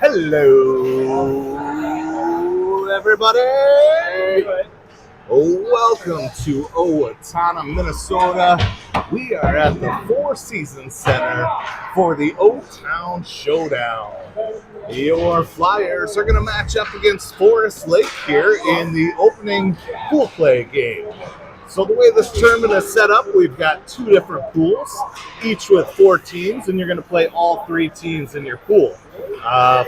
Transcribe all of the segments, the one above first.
Hello, everybody. Welcome to Owatonna, Minnesota. We are at the Four Seasons Center for the O-Town Showdown. Your Flyers are going to match up against Forest Lake here in the opening pool play game. So the way this tournament is set up, we've got two different pools, each with 4 teams, and you're going to play all 3 teams in your pool.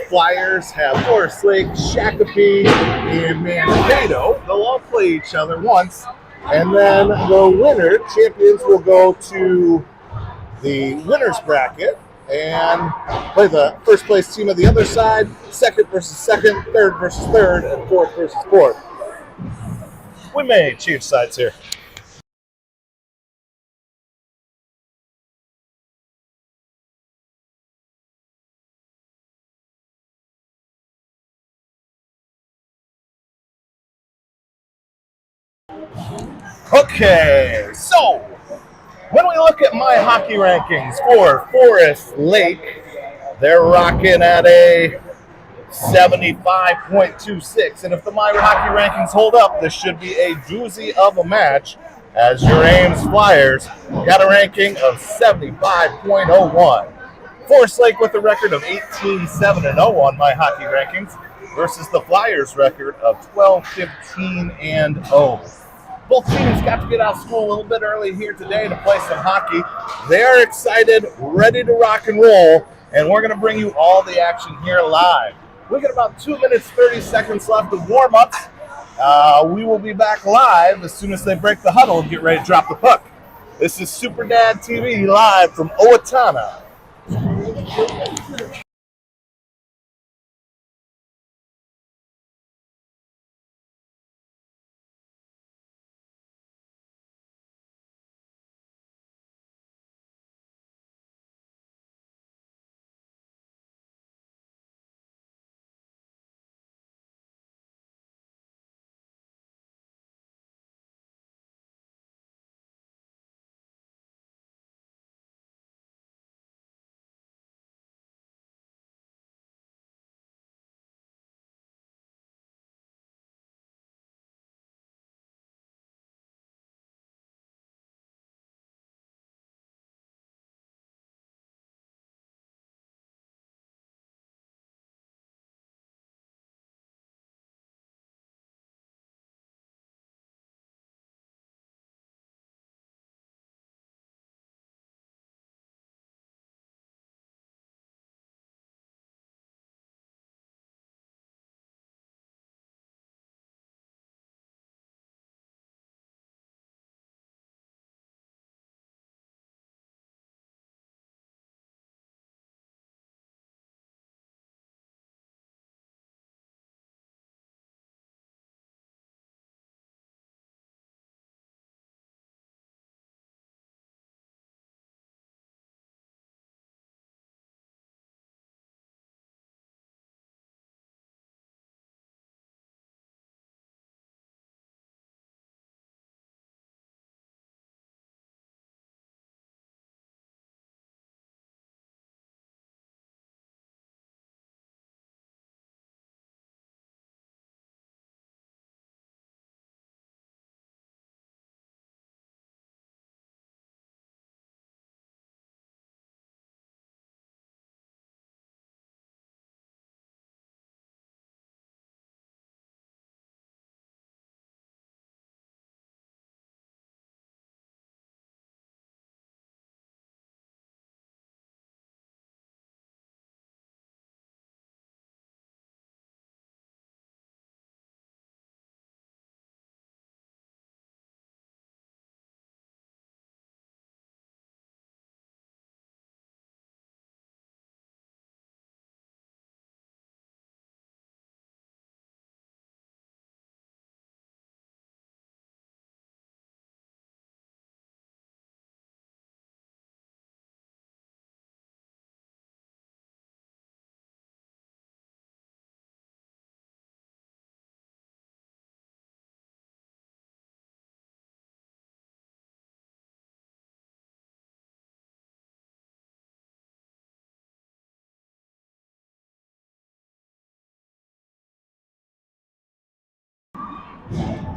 Flyers have Forest Lake, Shakopee, and Mankato. They'll all play each other once, and then the champions, will go to the winner's bracket and play the first place team of the other side, second versus second, third versus third, and fourth versus fourth. We may change sides here. Okay, so when we look at my hockey rankings for Forest Lake, they're rocking at a 75.26. And if the my hockey rankings hold up, this should be a doozy of a match, as your Ames Flyers got a ranking of 75.01. Forest Lake with a record of 18-7-0 on my hockey rankings versus the Flyers record of 12-15-0. Both teams got to get out of school a little bit early here today to play some hockey. They are excited, ready to rock and roll, and we're going to bring you all the action here live. We got about 2 minutes, 30 seconds left of warm-ups. We will be back live as soon as they break the huddle and get ready to drop the puck. This is SuperDad TV live from Owatonna.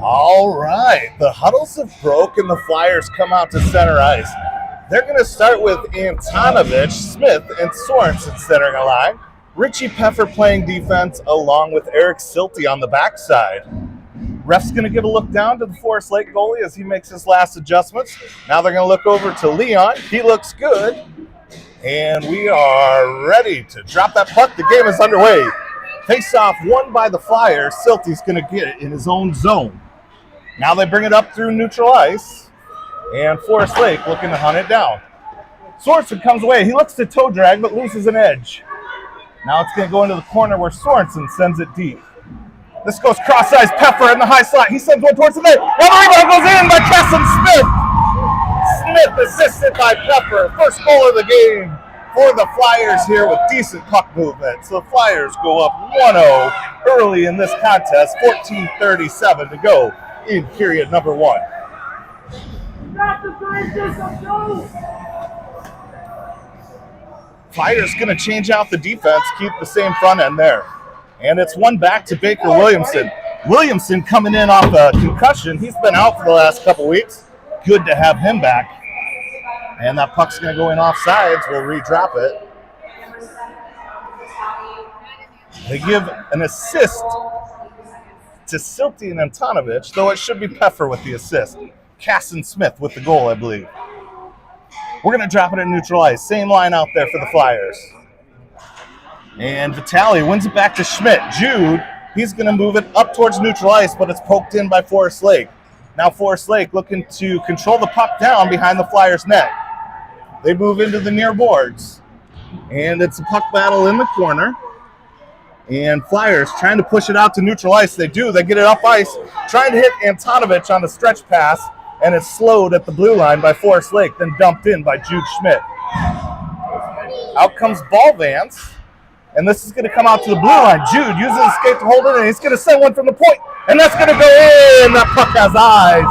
All right, the huddles have broken. The Flyers come out to center ice. They're going to start with Antonovich, Smith, and Sorensen centering a line. Richie Peffer playing defense along with Eric Silty on the backside. Ref's going to give a look down to the Forest Lake goalie as he makes his last adjustments. Now they're going to look over to Leon. He looks good. And we are ready to drop that puck. The game is underway. Face-off won by the Flyers. Silty's going to get it in his own zone. Now they bring it up through neutral ice. And Forest Lake looking to hunt it down. Sorensen comes away. He looks to toe drag but loses an edge. Now it's going to go into the corner where Sorensen sends it deep. This goes cross-ice. Peffer in the high slot. He sends one towards the net. Now the rebound goes in by Kesson Smith. Smith assisted by Peffer. First goal of the game for the Flyers here with decent puck movement. So the Flyers go up 1-0 early in this contest. 14:37 to go in period number 1. Flyers going to change out the defense, keep the same front end there. And it's one back to Baker Williamson. Williamson coming in off a concussion. He's been out for the last couple weeks. Good to have him back. And that puck's going to go in offsides. We'll re-drop it. They give an assist to Silty and Antonovich, though it should be Peffer with the assist. Casson Smith with the goal, I believe. We're going to drop it in neutral ice. Same line out there for the Flyers. And Vitale wins it back to Schmidt. Jude, he's going to move it up towards neutral ice, but it's poked in by Forest Lake. Now Forest Lake looking to control the puck down behind the Flyers' net. They move into the near boards. And it's a puck battle in the corner. And Flyers trying to push it out to neutral ice. They do. They get it up ice. Trying to hit Antonovich on the stretch pass. And it's slowed at the blue line by Forest Lake, then dumped in by Jude Schmidt. Out comes Ball Vance. And this is going to come out to the blue line. Jude uses his skate to hold it, and he's going to send one from the point. And that's going to go in. That puck has eyes.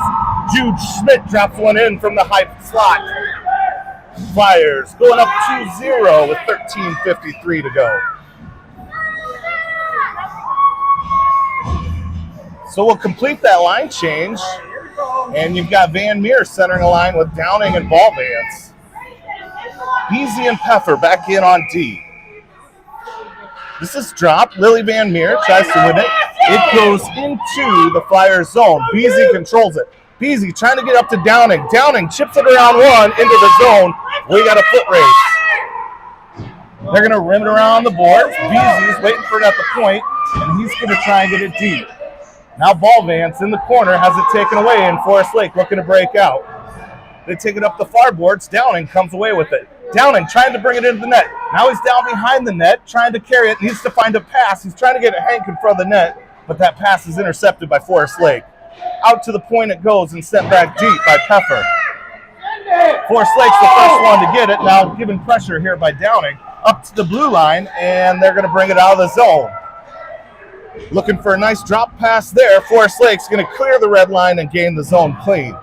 Jude Schmidt drops one in from the high slot. Flyers going up 2-0 with 13:53 to go. So we'll complete that line change. And you've got Van Meer centering a line with Downing and Ball Vance. Beasy and Peffer back in on D. This is dropped. Lily Van Meer tries to win it. It goes into the Flyers zone. Beasy controls it. Beasy trying to get up to Downing. Downing chips it around one into the zone. We got a foot race. They're going to rim it around the boards. Beasy's waiting for it at the point, and he's going to try and get it deep. Now Ball Vance in the corner has it taken away, and Forest Lake looking to break out. They take it up the far boards. Downing comes away with it. Downing trying to bring it into the net. Now he's down behind the net, trying to carry it. Needs to find a pass. He's trying to get it Hank in front of the net, but that pass is intercepted by Forest Lake. Out to the point it goes and sent back deep by Peffer. Forest Lake's the first one to get it. Now given pressure here by Downing. Up to the blue line, and they're going to bring it out of the zone. Looking for a nice drop pass there. Forest Lake's going to clear the red line and gain the zone clean.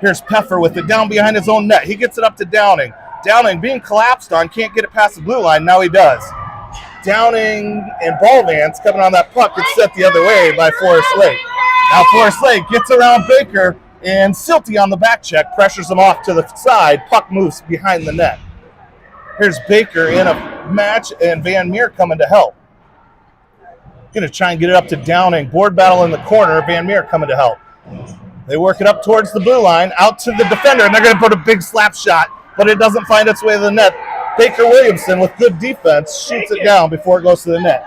Here's Peffer with it down behind his own net. He gets it up to Downing. Downing being collapsed on, can't get it past the blue line. Now he does. Downing and Ball Vance coming on that puck. It's set the other way by Forest Lake. Now Forest Lake gets around Baker, and Silty on the back check pressures him off to the side. Puck moves behind the net. Here's Baker in a match, and Van Meer coming to help. Going to try and get it up to Downing. Board battle in the corner. Van Meer coming to help. They work it up towards the blue line, out to the defender, and they're going to put a big slap shot, but it doesn't find its way to the net. Baker Williamson, with good defense, shoots it down before it goes to the net.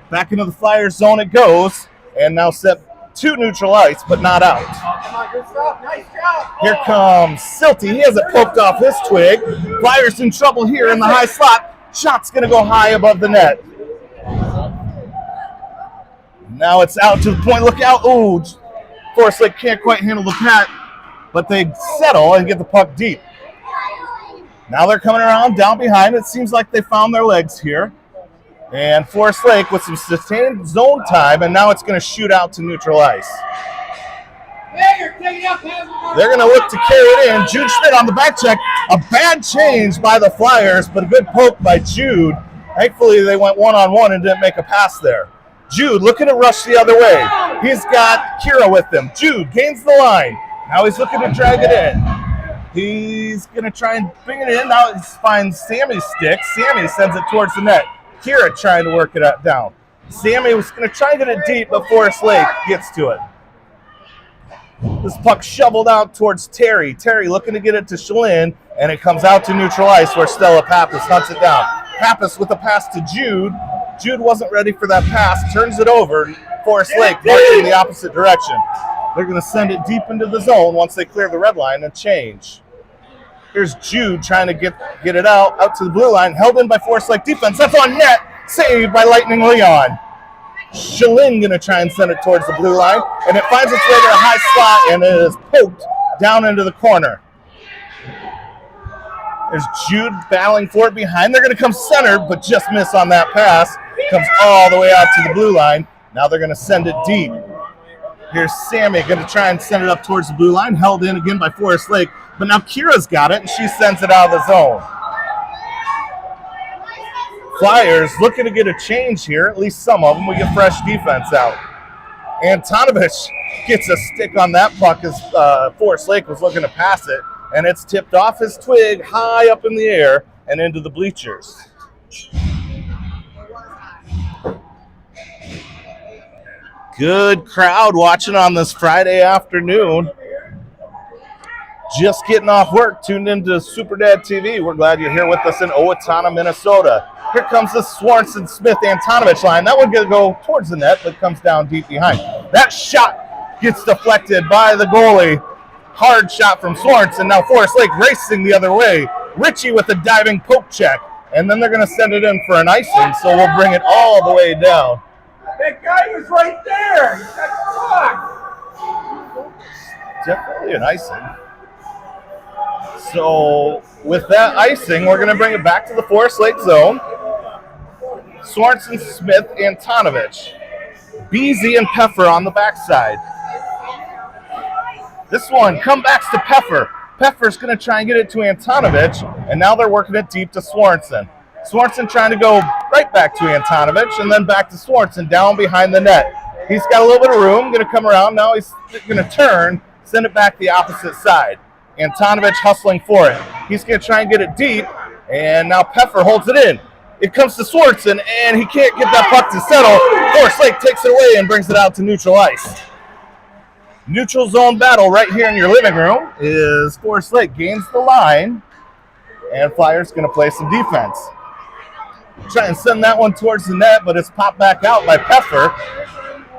Back into the Flyers zone it goes, and now set to neutral ice, but not out. Here comes Silty. He has it poked off his twig. Flyers in trouble here in the high slot. Shot's going to go high above the net. Now it's out to the point. Look out. Ooh, Forest Lake can't quite handle the pat, but they settle and get the puck deep. Now they're coming around down behind. It seems like they found their legs here. And Forest Lake with some sustained zone time, and now it's going to shoot out to neutral ice. They're going to look to carry it in. Jude Schmidt on the back check. A bad change by the Flyers, but a good poke by Jude. Thankfully, they went one-on-one and didn't make a pass there. Jude looking to rush the other way. He's got Kira with him. Jude gains the line. Now he's looking to drag it in. He's going to try and bring it in. Now he finds Sammy's stick. Sammy sends it towards the net. Kira trying to work it down. Sammy was going to try and get it deep, but Forest Lake gets to it. This puck shoveled out towards Terry. Terry looking to get it to Shalyn, and it comes out to neutral ice where Stella Pappas hunts it down. Pappas with a pass to Jude. Jude wasn't ready for that pass, turns it over. Forest Lake marching in the opposite direction. They're going to send it deep into the zone once they clear the red line and change. Here's Jude trying to get it out to the blue line, held in by Forest Lake defense. That's on net, saved by Lightning Leon. Shalyn going to try and send it towards the blue line, and it finds its way to a high slot, and it is poked down into the corner. There's Jude battling for it behind. They're going to come center, but just miss on that pass. Comes all the way out to the blue line. Now they're going to send it deep. Here's Sammy going to try and send it up towards the blue line, held in again by Forest Lake. But now Kira's got it, and she sends it out of the zone. Flyers looking to get a change here, at least some of them. We get fresh defense out. Antonovich gets a stick on that puck as Forest Lake was looking to pass it, and it's tipped off his twig high up in the air and into the bleachers. Good crowd watching on this Friday afternoon. Just getting off work, tuned into SuperDad TV. We're glad you're here with us in Owatonna, Minnesota. Here comes the Swanson-Smith-Antonovich line. That one going to go towards the net, but comes down deep behind. That shot gets deflected by the goalie. Hard shot from Swanson. Now Forest Lake racing the other way. Richie with a diving poke check. And then they're going to send it in for an icing, so we'll bring it all the way down. That guy was right there. He got caught. Definitely an icing. So with that icing, we're going to bring it back to the Forest Lake zone. Swanson, Smith, Antonovich. Beasy and Peffer on the backside. This one comebacks to Peffer. Peffer's going to try and get it to Antonovich, and now they're working it deep to Swanson. Swanson trying to go right back to Antonovich, and then back to Swanson down behind the net. He's got a little bit of room, going to come around. Now he's going to turn, send it back the opposite side. Antonovich hustling for it. He's going to try and get it deep, and now Peffer holds it in. It comes to Swanson, and he can't get that puck to settle. Forest Lake takes it away and brings it out to neutral ice. Neutral zone battle right here in your living room is Forest Lake gains the line, and Flyers going to play some defense. Try and send that one towards the net, but it's popped back out by Peffer.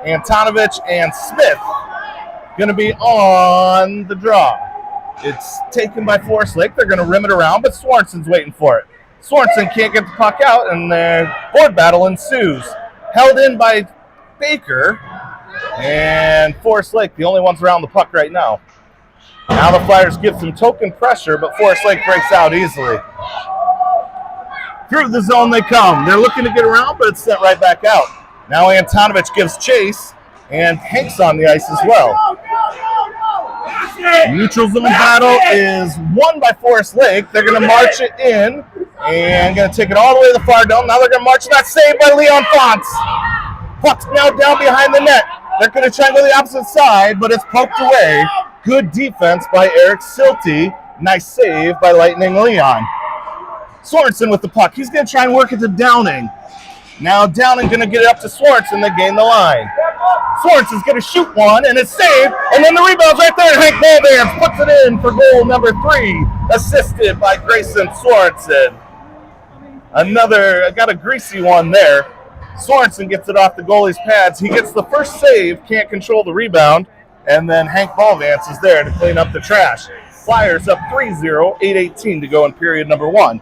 Antonovich and Smith going to be on the draw. It's taken by Forest Lake. They're going to rim it around, but Swanson's waiting for it. Swanson can't get the puck out, and the board battle ensues. Held in by Baker, and Forest Lake, the only ones around the puck right now. Now the Flyers give some token pressure, but Forest Lake breaks out easily. Through the zone they come. They're looking to get around, but it's sent right back out. Now Antonovich gives chase, and Hank's on the ice as well. Neutral zone battle is won by Forest Lake. They're going to march it in and going to take it all the way to the far dome. Now they're going to march that save by Leon Fonts. Puck's now down behind the net. They're going to try and go the opposite side, but it's poked away. Good defense by Eric Silty. Nice save by Lightning Leon. Sorensen with the puck. He's going to try and work it to Downing. Now Downing going to get it up to Sorensen. They gain the line. Sorensen's going to shoot one, and it's saved. And then the rebound's right there, and Hank Mulvans puts it in for goal number 3, assisted by Grayson Sorensen. Got a greasy one there. Sorensen gets it off the goalie's pads. He gets the first save, can't control the rebound, and then Hank Mulvans is there to clean up the trash. Flyers up 3-0, 8:18 to go in period number 1.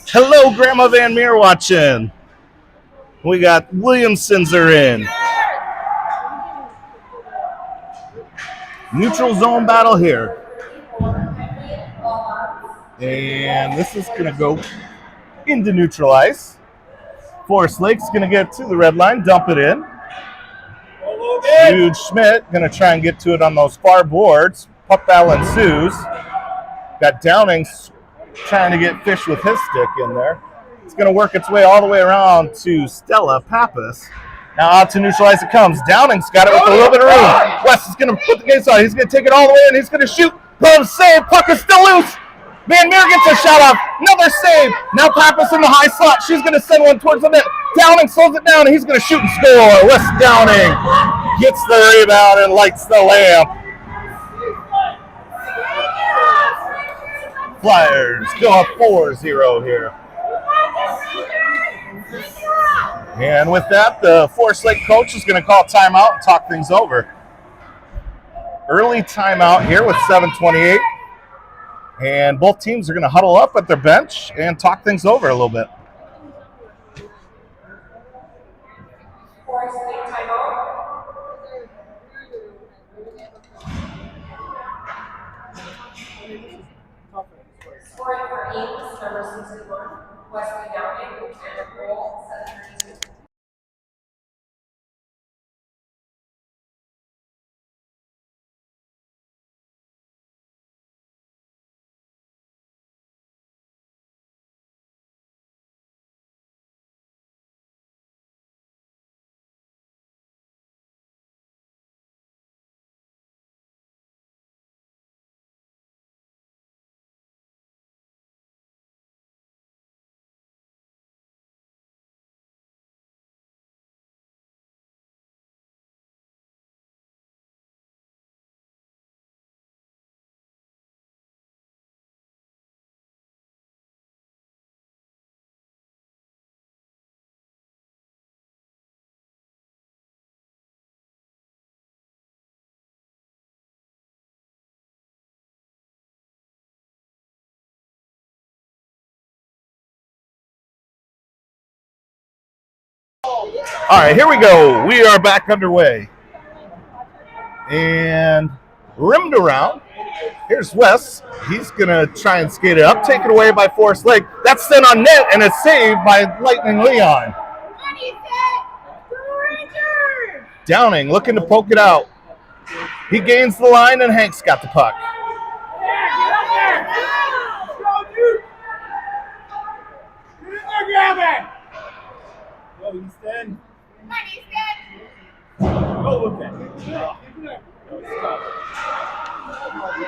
Hello, Grandma Van Meer watching. We got Williamsons are in. Neutral zone battle here. And this is going to go into neutral ice. Forest Lake's going to get to the red line, dump it in. Jude Schmidt going to try and get to it on those far boards. Puck battle ensues. Got Downing trying to get Fish with his stick in there. It's going to work its way all the way around to Stella Pappas. Now out to neutralize it comes. Downing's got it with a little bit of room. West is going to put the gates on. He's going to take it all the way in. He's going to shoot. Glove save. Puck is still loose. Van Meer gets a shot off. Another save. Now Pappas in the high slot. She's going to send one towards the net. Downing slows it down. He's going to shoot and score. Wes Downing gets the rebound and lights the lamp. Flyers go up 4-0 here. And with that, the Forest Lake coach is going to call timeout and talk things over. Early timeout here with 7:28. And both teams are going to huddle up at their bench and talk things over a little bit. Forest Lake timeout. Scoring for Ames, number 61, Wesley Downing, and a goal, 732. All right, here we go. We are back underway. And rimmed around. Here's Wes. He's going to try and skate it up. Taken away by Forest Lake. That's sent on net, and it's saved by Lightning Leon. Downing looking to poke it out. He gains the line, and Hank's got the puck.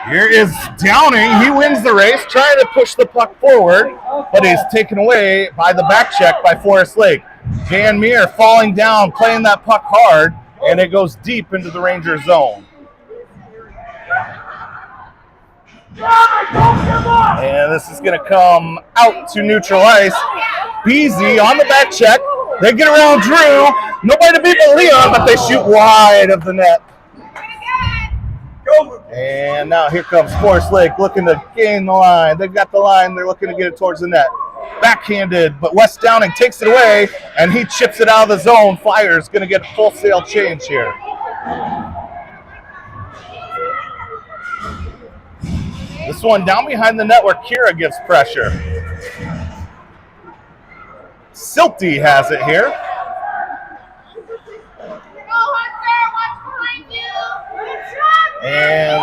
Here is Downing. He wins the race, trying to push the puck forward, but he's taken away by the back check by Forest Lake. Van Meer falling down, playing that puck hard, and it goes deep into the Ranger zone. And this is going to come out to neutral ice. Beasy on the back check. They get around Drew. Nobody to beat but Leon, but they shoot wide of the net. And now here comes Forest Lake looking to gain the line. They've got the line. They're looking to get it towards the net. Backhanded, but Wes Downing takes it away, and he chips it out of the zone. Flyers going to get full sail change here. This one down behind the net where Kira gives pressure. Silty has it here. And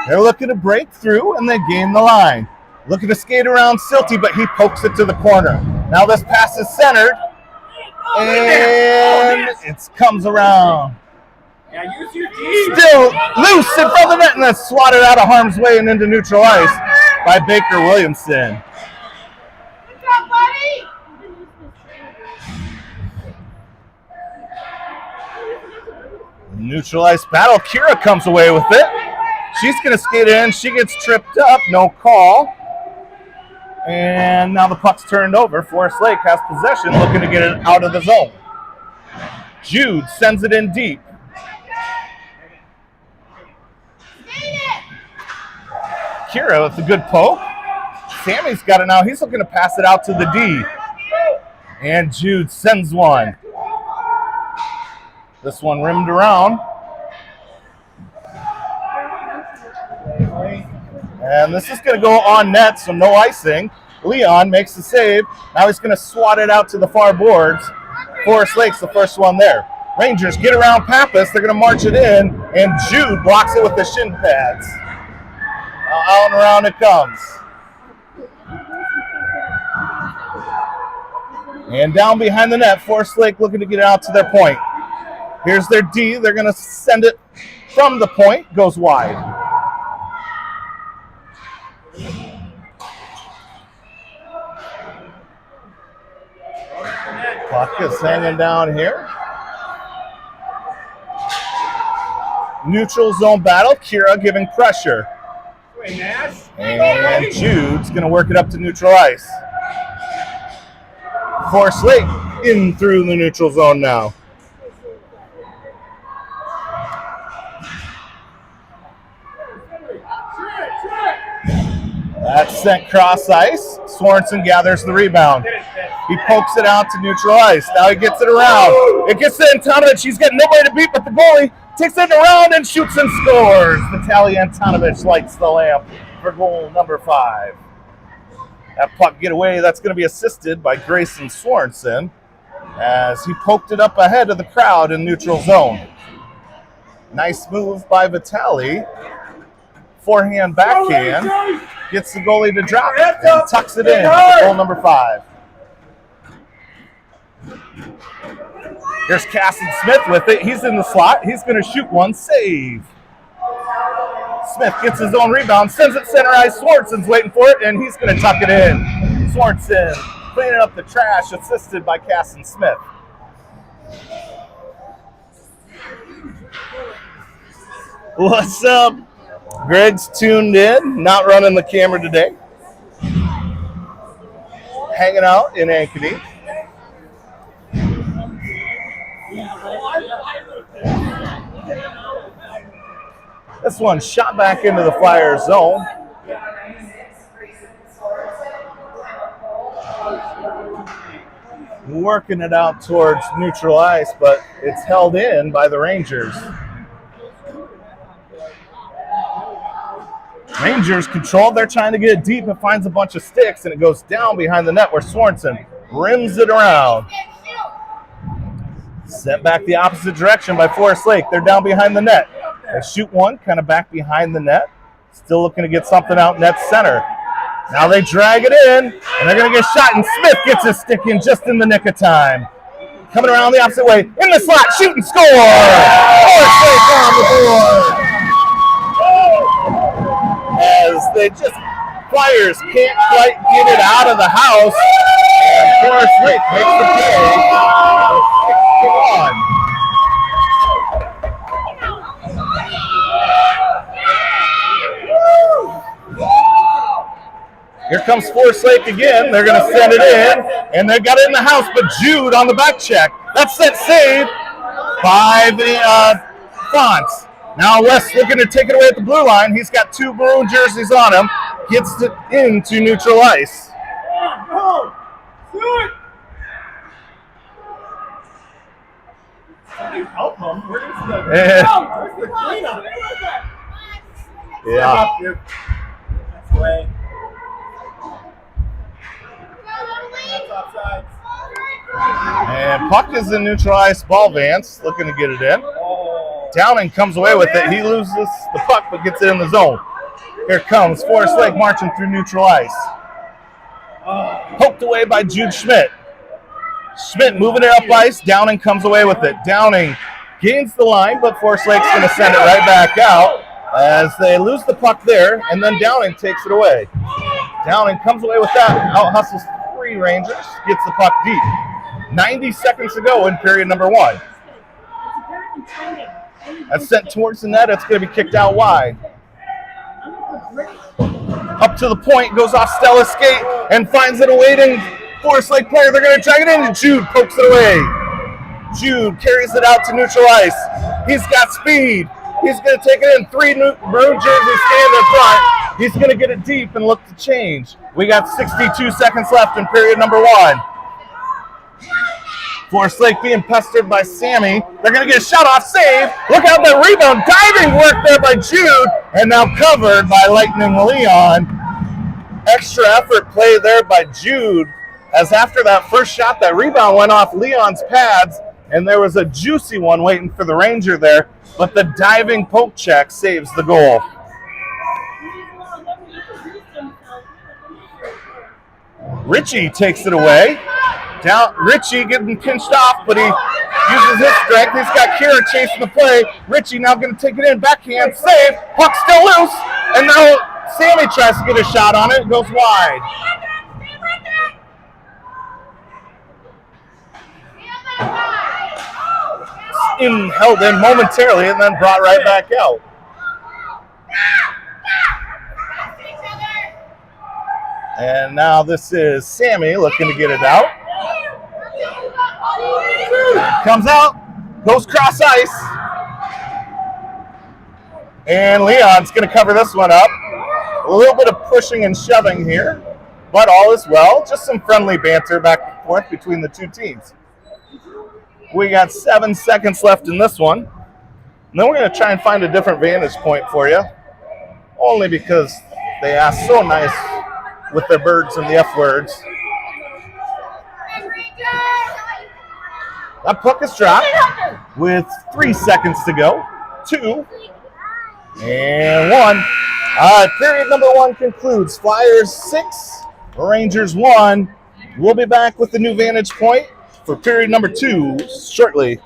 they're looking to break through, and they gain the line. Looking to skate around Silty, but he pokes it to the corner. Now this pass is centered, and it comes around. Still loose in front of the net, and then swatted out of harm's way and into neutral ice by Baker Williamson. Good job, buddy! Neutral ice battle. Kira comes away with it. She's going to skate in. She gets tripped up. No call. And now the puck's turned over. Forest Lake has possession, looking to get it out of the zone. Jude sends it in deep. Kira with a good poke. Sammy's got it now. He's looking to pass it out to the D. And Jude sends one. This one rimmed around. And this is going to go on net, so no icing. Leon makes the save. Now he's going to swat it out to the far boards. Forest Lake's the first one there. Rangers get around Pappas. They're going to march it in, and Jude blocks it with the shin pads. Now out and around it comes. And down behind the net, Forest Lake looking to get it out to their point. Here's their D. They're going to send it from the point. Goes wide. Puck is hanging down here. Neutral zone battle. Kira giving pressure. And Jude's going to work it up to neutral ice. Forest Lake in through the neutral zone now. That's sent cross ice. Sorensen gathers the rebound. He pokes it out to neutral ice. Now he gets it around. It gets to Antonovich. He's got nobody to beat but the goalie. Takes it around and shoots and scores. Vitaly Antonovich lights the lamp for goal number 5. That puck get away. That's going to be assisted by Grayson Sorensen as he poked it up ahead of the crowd in neutral zone. Nice move by Vitaly. Forehand, backhand. Gets the goalie to drop it and tucks it in for goal number 5. Here's Casson Smith with it. He's in the slot. He's going to shoot one. Save. Smith gets his own rebound, sends it center ice. Swartzen's waiting for it, and he's going to tuck it in. Swartzen cleaning up the trash, assisted by Casson Smith. What's up? Greg's tuned in, not running the camera today. Hanging out in Ankeny. This one shot back into the Flyers zone. Working it out towards neutral ice, but it's held in by the Rangers. Rangers control. They're trying to get it deep. It finds a bunch of sticks, and it goes down behind the net where Sorensen rims it around. Sent back the opposite direction by Forest Lake. They're down behind the net. They shoot one, kind of back behind the net. Still looking to get something out net center. Now they drag it in, and they're going to get shot, and Smith gets his stick in just in the nick of time. Coming around the opposite way, in the slot, shoot and score! Forest Lake on the board! As they just, Flyers can't quite get it out of the house, and Forest Lake makes the play. 6-1. Here comes Forest Lake again. They're going to send it in, and they got it in the house, but Jude on the back check. That's set save by the Fonts. Now West looking to take it away at the blue line. He's got 2 maroon jerseys on him. Gets it into neutral ice. Help him. Where's the cleanup? Yeah. That's the way. And puck is in neutral ice. Ball Vance looking to get it in. Downing comes away with it. He loses the puck but gets it in the zone. Here comes Forest Lake marching through neutral ice. Poked away by Jude Schmidt. Schmidt moving it up ice. Downing comes away with it. Downing gains the line, but Forest Lake's going to send it right back out as they lose the puck there, and then Downing takes it away. Downing comes away with that. Out hustles 3 Rangers. Gets the puck deep. 90 seconds to go in period number 1. That's sent towards the net. It's going to be kicked out wide. Up to the point, goes off Stella's skate and finds it awaiting Forest Lake player. They're going to drag it in, and Jude pokes it away. Jude carries it out to neutral ice. He's got speed. He's going to take it in. 3 maroon jerseys stand in front. He's going to get it deep and look to change. We got 62 seconds left in period number 1. Forest Lake being pestered by Sammy. They're going to get a shot off save. Look out that rebound. Diving work there by Jude. And now covered by Lightning Leon. Extra effort play there by Jude. As after that first shot, that rebound went off Leon's pads. And there was a juicy one waiting for the Ranger there. But the diving poke check saves the goal. Richie takes it away. Down, Richie getting pinched off, but he uses his strength. He's got Kira chasing the play. Richie now going to take it in, backhand, save. Puck still loose, and now Sammy tries to get a shot on it. It goes wide. Held in momentarily and then brought right back out. And now this is Sammy looking to get it out. Comes out, goes cross ice. And Leon's going to cover this one up. A little bit of pushing and shoving here, but all is well. Just some friendly banter back and forth between the two teams. We got 7 seconds left in this one. And then we're going to try and find a different vantage point for you. Only because they asked so nice with their birds and the F words. That puck is dropped with 3 seconds to go. 2 and 1. All right, period number 1 concludes. Flyers 6, Rangers 1. We'll be back with the new vantage point for period number 2 shortly.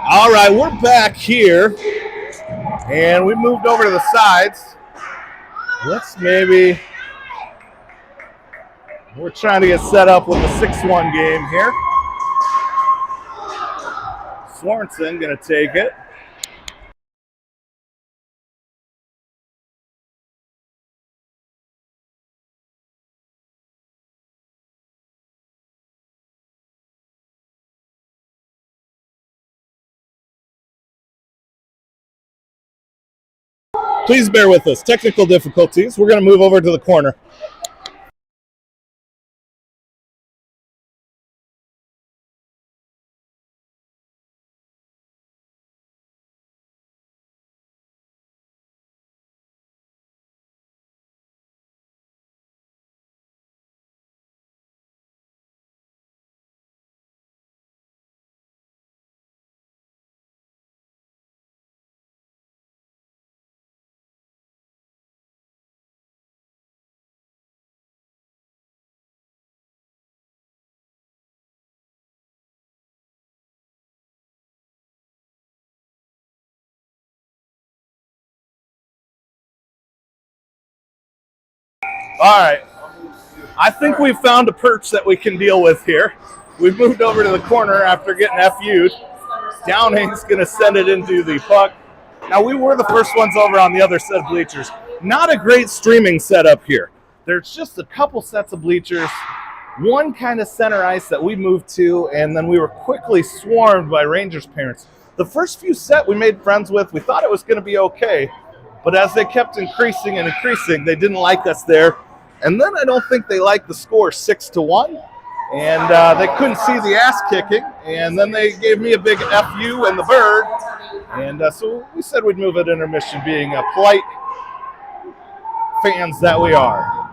All right, we're back here, and we moved over to the sides. We're trying to get set up with a 6-1 game here. Swanson going to take it. Please bear with us. Technical difficulties. We're going to move over to the corner. All right. I think we've found a perch that we can deal with here. We've moved over to the corner after getting FU'd. Downing's going to send it into the puck. Now, we were the first ones over on the other set of bleachers. Not a great streaming setup here. There's just a couple sets of bleachers, one kind of center ice that we moved to, and then we were quickly swarmed by Rangers parents The first few set we made friends with, we thought it was going to be okay. But as they kept increasing and increasing, they didn't like us there. And then I don't think they liked the score 6-1. And they couldn't see the ass kicking. And then they gave me a big FU and the bird. And so we said we'd move at intermission, being polite fans that we are.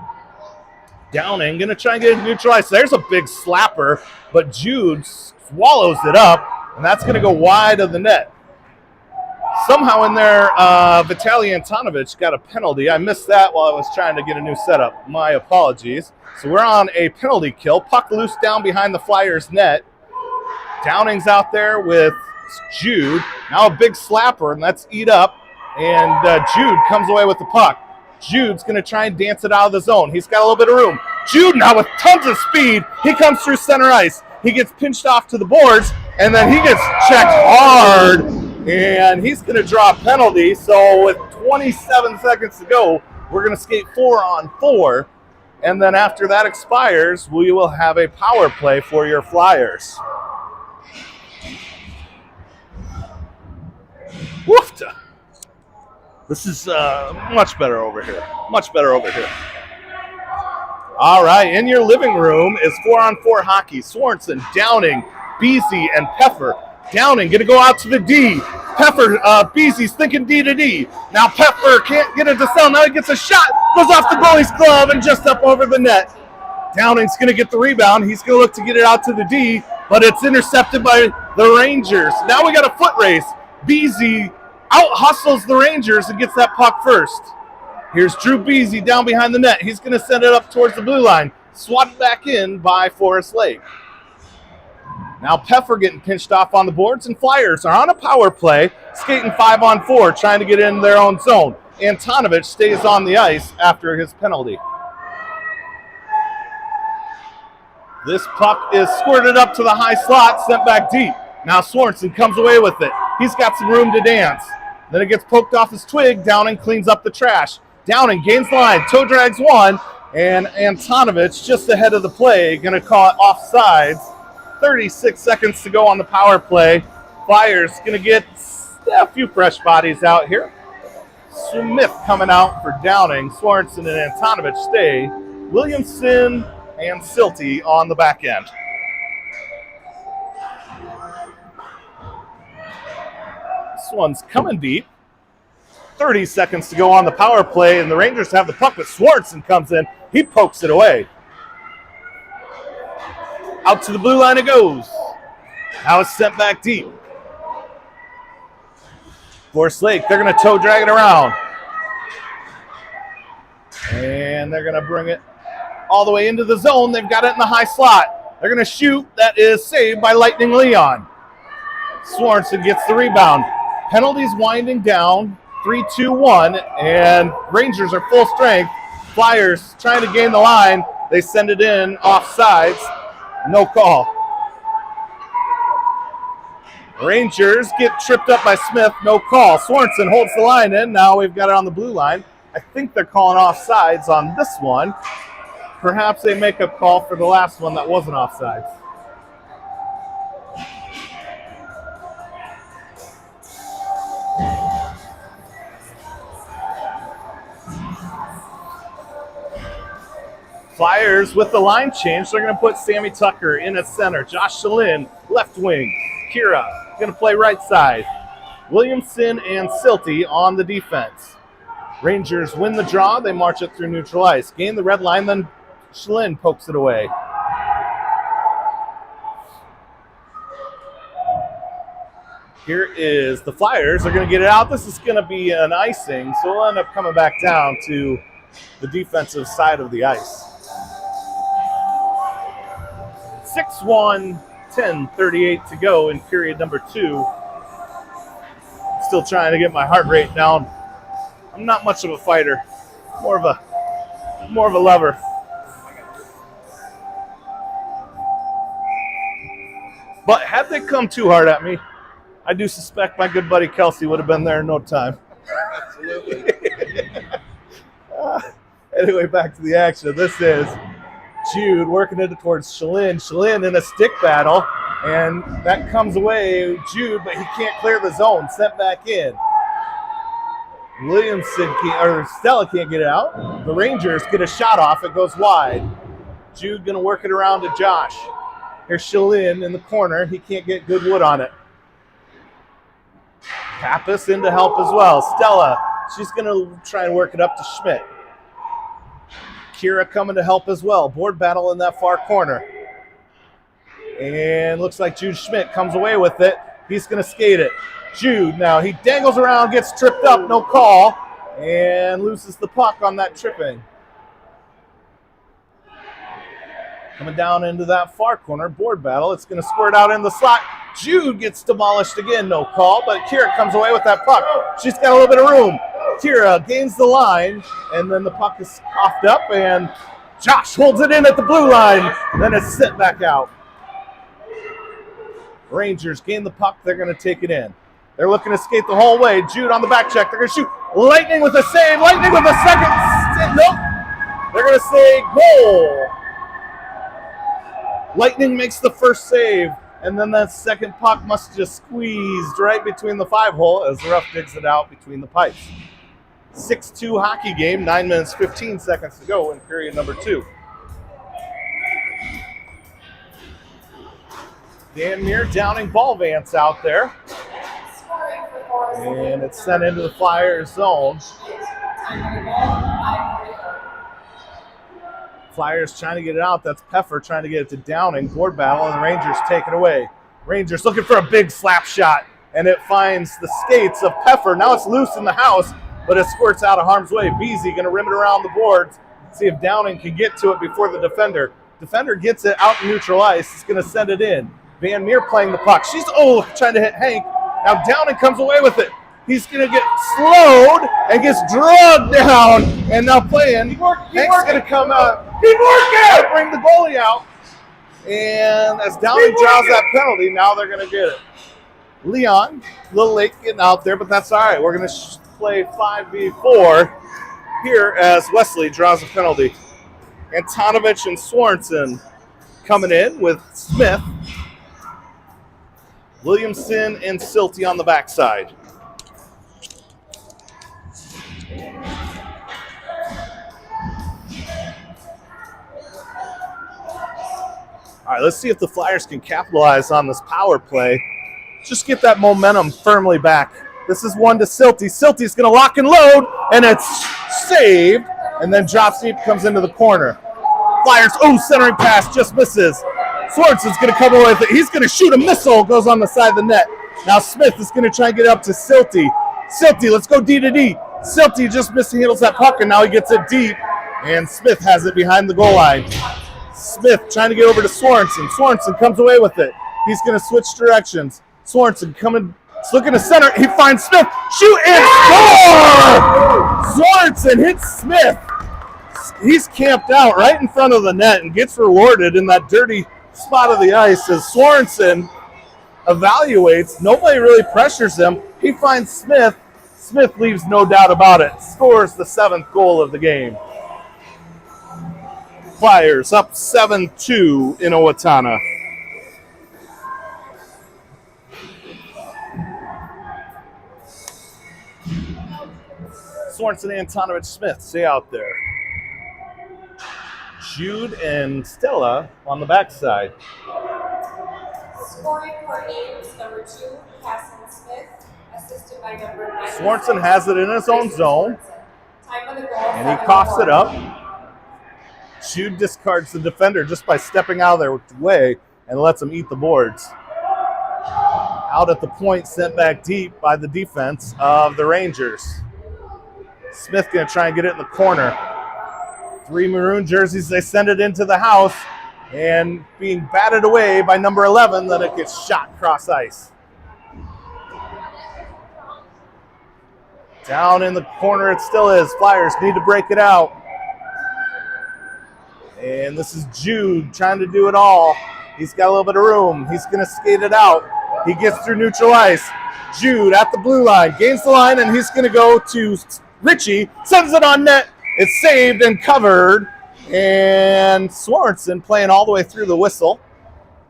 Downing going to try and get it neutralized. There's a big slapper, but Jude swallows it up, and that's going to go wide of the net. Somehow in there, Vitaly Antonovich got a penalty. I missed that while I was trying to get a new setup. My apologies. So we're on a penalty kill. Puck loose down behind the Flyers net. Downing's out there with Jude. Now a big slapper, and that's eat up. And Jude comes away with the puck. Jude's going to try and dance it out of the zone. He's got a little bit of room. Jude now with tons of speed. He comes through center ice. He gets pinched off to the boards, and then he gets checked hard, and he's going to draw a penalty. So with 27 seconds to go, we're going to skate 4-on-4, and then after that expires, we will have a power play for your Flyers. Woofta. This is much better over here. Much better over here. All right, in your living room is 4-on-4 hockey. Swanson, Downing, Beasy, and Peffer. Downing going to go out to the D. Peffer, Beasy's thinking D to D. Now Peffer can't get it to sell. Now he gets a shot. Goes off the goalie's glove and just up over the net. Downing's going to get the rebound. He's going to look to get it out to the D, but it's intercepted by the Rangers. Now we got a foot race. Beasy out-hustles the Rangers and gets that puck first. Here's Drew Beasy down behind the net. He's going to send it up towards the blue line. Swatted back in by Forest Lake. Now Peffer getting pinched off on the boards, and Flyers are on a power play, skating 5-on-4, trying to get in their own zone. Antonovich stays on the ice after his penalty. This puck is squirted up to the high slot, sent back deep. Now Swanson comes away with it. He's got some room to dance. Then it gets poked off his twig. Downing cleans up the trash. Downing gains the line. Toe drags one. And Antonovich just ahead of the play. Going to call it offsides. 36 seconds to go on the power play. Flyers going to get a few fresh bodies out here. Smith coming out for Downing. Swanson and Antonovich stay. Williamson and Silty on the back end. This one's coming deep. 30 seconds to go on the power play, and the Rangers have the puck, but Swanson comes in. He pokes it away. Out to the blue line it goes. Now it's sent back deep. Forest Lake, they're going to toe drag it around. And they're going to bring it all the way into the zone. They've got it in the high slot. They're going to shoot. That is saved by Lightning Leon. Swanson gets the rebound. Penalties winding down. 3-2-1, and Rangers are full strength. Flyers trying to gain the line. They send it in offsides. No call. Rangers get tripped up by Smith. No call. Swanson holds the line in. Now we've got it on the blue line. I think they're calling offsides on this one. Perhaps they make a call for the last one that wasn't offsides. Flyers with the line change. They're going to put Sammy Tucker in at center. Josh Shalin, left wing. Kira going to play right side. Williamson and Silty on the defense. Rangers win the draw. They march it through neutral ice. Gain the red line, then Shalin pokes it away. Here is the Flyers. They're going to get it out. This is going to be an icing, so we'll end up coming back down to the defensive side of the ice. 6-1, 10:38 to go in period number 2. Still trying to get my heart rate down. I'm not much of a fighter, more of a lover. But had they come too hard at me, I do suspect my good buddy Kelsey would have been there in no time. Absolutely. Anyway, back to the action. This is Jude working it towards Shalin. Shalin in a stick battle. And that comes away, Jude, but he can't clear the zone. Sent back in. Stella can't get it out. The Rangers get a shot off. It goes wide. Jude going to work it around to Josh. Here's Shalin in the corner. He can't get good wood on it. Pappas in to help as well. Stella, she's going to try and work it up to Schmidt. Kira coming to help as well. Board battle in that far corner. And looks like Jude Schmidt comes away with it. He's going to skate it. Jude now, he dangles around, gets tripped up, no call, and loses the puck on that tripping. Coming down into that far corner, board battle. It's going to squirt out in the slot. Jude gets demolished again, no call, but Kira comes away with that puck. She's got a little bit of room. Kira gains the line, and then the puck is coughed up, and Josh holds it in at the blue line. Then it's sent back out. Rangers gain the puck. They're going to take it in. They're looking to skate the whole way. Jude on the back check. They're going to shoot. Lightning with a save. Lightning with a second. Nope. They're going to say goal. Lightning makes the first save, and then that second puck must just squeezed right between the 5-hole as the ref digs it out between the pipes. 6-2 hockey game, 9 minutes, 15 seconds to go in period number 2. Dan Muir Downing ball vance out there. And it's sent into the Flyers zone. Flyers trying to get it out. That's Peffer trying to get it to Downing. Board battle, and the Rangers take it away. Rangers looking for a big slap shot, and it finds the skates of Peffer. Now it's loose in the house, but it squirts out of harm's way. Beasy going to rim it around the boards, see if Downing can get to it before the defender. Defender gets it out in neutral ice. He's going to send it in. Van Meer playing the puck. She's trying to hit Hank. Now Downing comes away with it. He's going to get slowed and gets drugged down. And now playing. Hank's going to come out. Keep working! Bring the goalie out. And as Downing draws that penalty, now they're going to get it. Leon, a little late getting out there, but that's all right. We're going to play 5v4 here as Wesley draws a penalty. Antonovich and Swanson coming in with Smith. Williamson and Silty on the backside. All right, let's see if the Flyers can capitalize on this power play. Just get that momentum firmly back. This is one to Silty. Silty's going to lock and load, and it's saved, and then drops deep, comes into the corner. Flyers, centering pass, just misses. Swartz going to come away with it. He's going to shoot a missile, goes on the side of the net. Now Smith is going to try and get up to Silty. Silty, let's go D to D. Silty just mishandles that puck, and now he gets it deep, and Smith has it behind the goal line. Smith trying to get over to Swanson. Swanson comes away with it. He's going to switch directions. Swanson coming, looking to center. He finds Smith. Shoot and score! Swanson hits Smith. He's camped out right in front of the net and gets rewarded in that dirty spot of the ice as Swanson evaluates. Nobody really pressures him. He finds Smith. Smith leaves no doubt about it. Scores the 7th goal of the game. Flyers up 7-2 in Owatonna. Swanson, Antonovich, Smith stay out there. Jude and Stella on the backside. Scoring for Ames, number 2, Casson Smith, assisted by number 9. Swanson has it in his own zone. Time of the goal, And he coughs it up. Jude discards the defender just by stepping out of their way and lets him eat the boards. Out at the point, sent back deep by the defense of the Rangers. Smith going to try and get it in the corner. 3 maroon jerseys, they send it into the house, and being batted away by number 11, then it gets shot cross ice. Down in the corner it still is. Flyers need to break it out. And this is Jude trying to do it all. He's got a little bit of room. He's going to skate it out. He gets through neutral ice. Jude at the blue line, gains the line, and he's going to go to Richie. Sends it on net. It's saved and covered. And Swanson playing all the way through the whistle.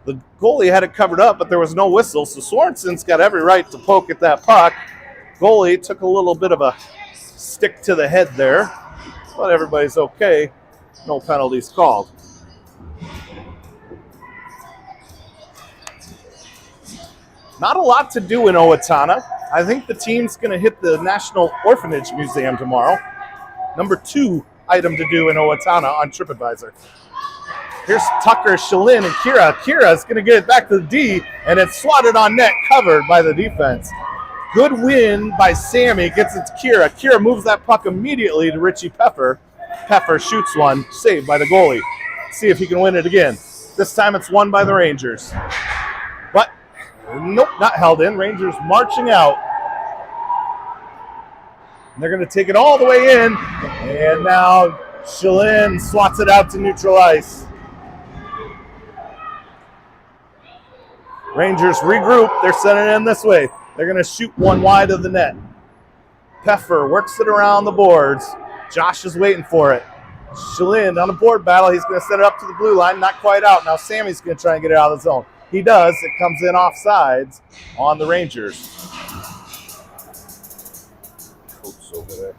The goalie had it covered up, but there was no whistle, so Sorensen's got every right to poke at that puck. Goalie took a little bit of a stick to the head there, but everybody's okay. No penalties called. Not a lot to do in Owatonna. I think the team's going to hit the National Orphanage Museum tomorrow. Number 2 item to do in Owatonna on TripAdvisor. Here's Tucker, Shalin, and Kira. Kira's going to get it back to the D, and it's swatted on net, covered by the defense. Good win by Sammy, gets it to Kira. Kira moves that puck immediately to Richie Peffer. Peffer shoots one, saved by the goalie. See if he can win it again. This time it's won by the Rangers. But, nope, not held in. Rangers marching out. They're going to take it all the way in, and now Shalin swats it out to neutral ice. Rangers regroup. They're sending it in this way. They're going to shoot one wide of the net. Peffer works it around the boards. Josh is waiting for it. Shalin on a board battle. He's going to send it up to the blue line. Not quite out. Now Sammy's going to try and get it out of the zone. He does. It comes in offsides on the Rangers. Coach over there.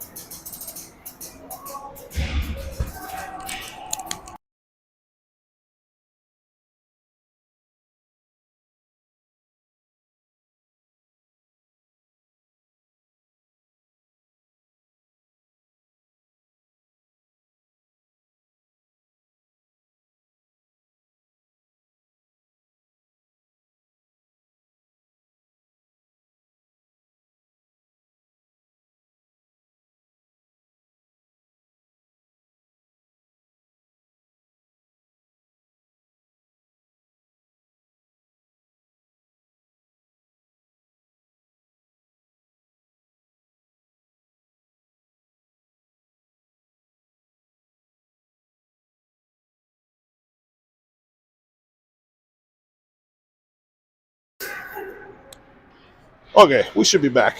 Okay, we should be back.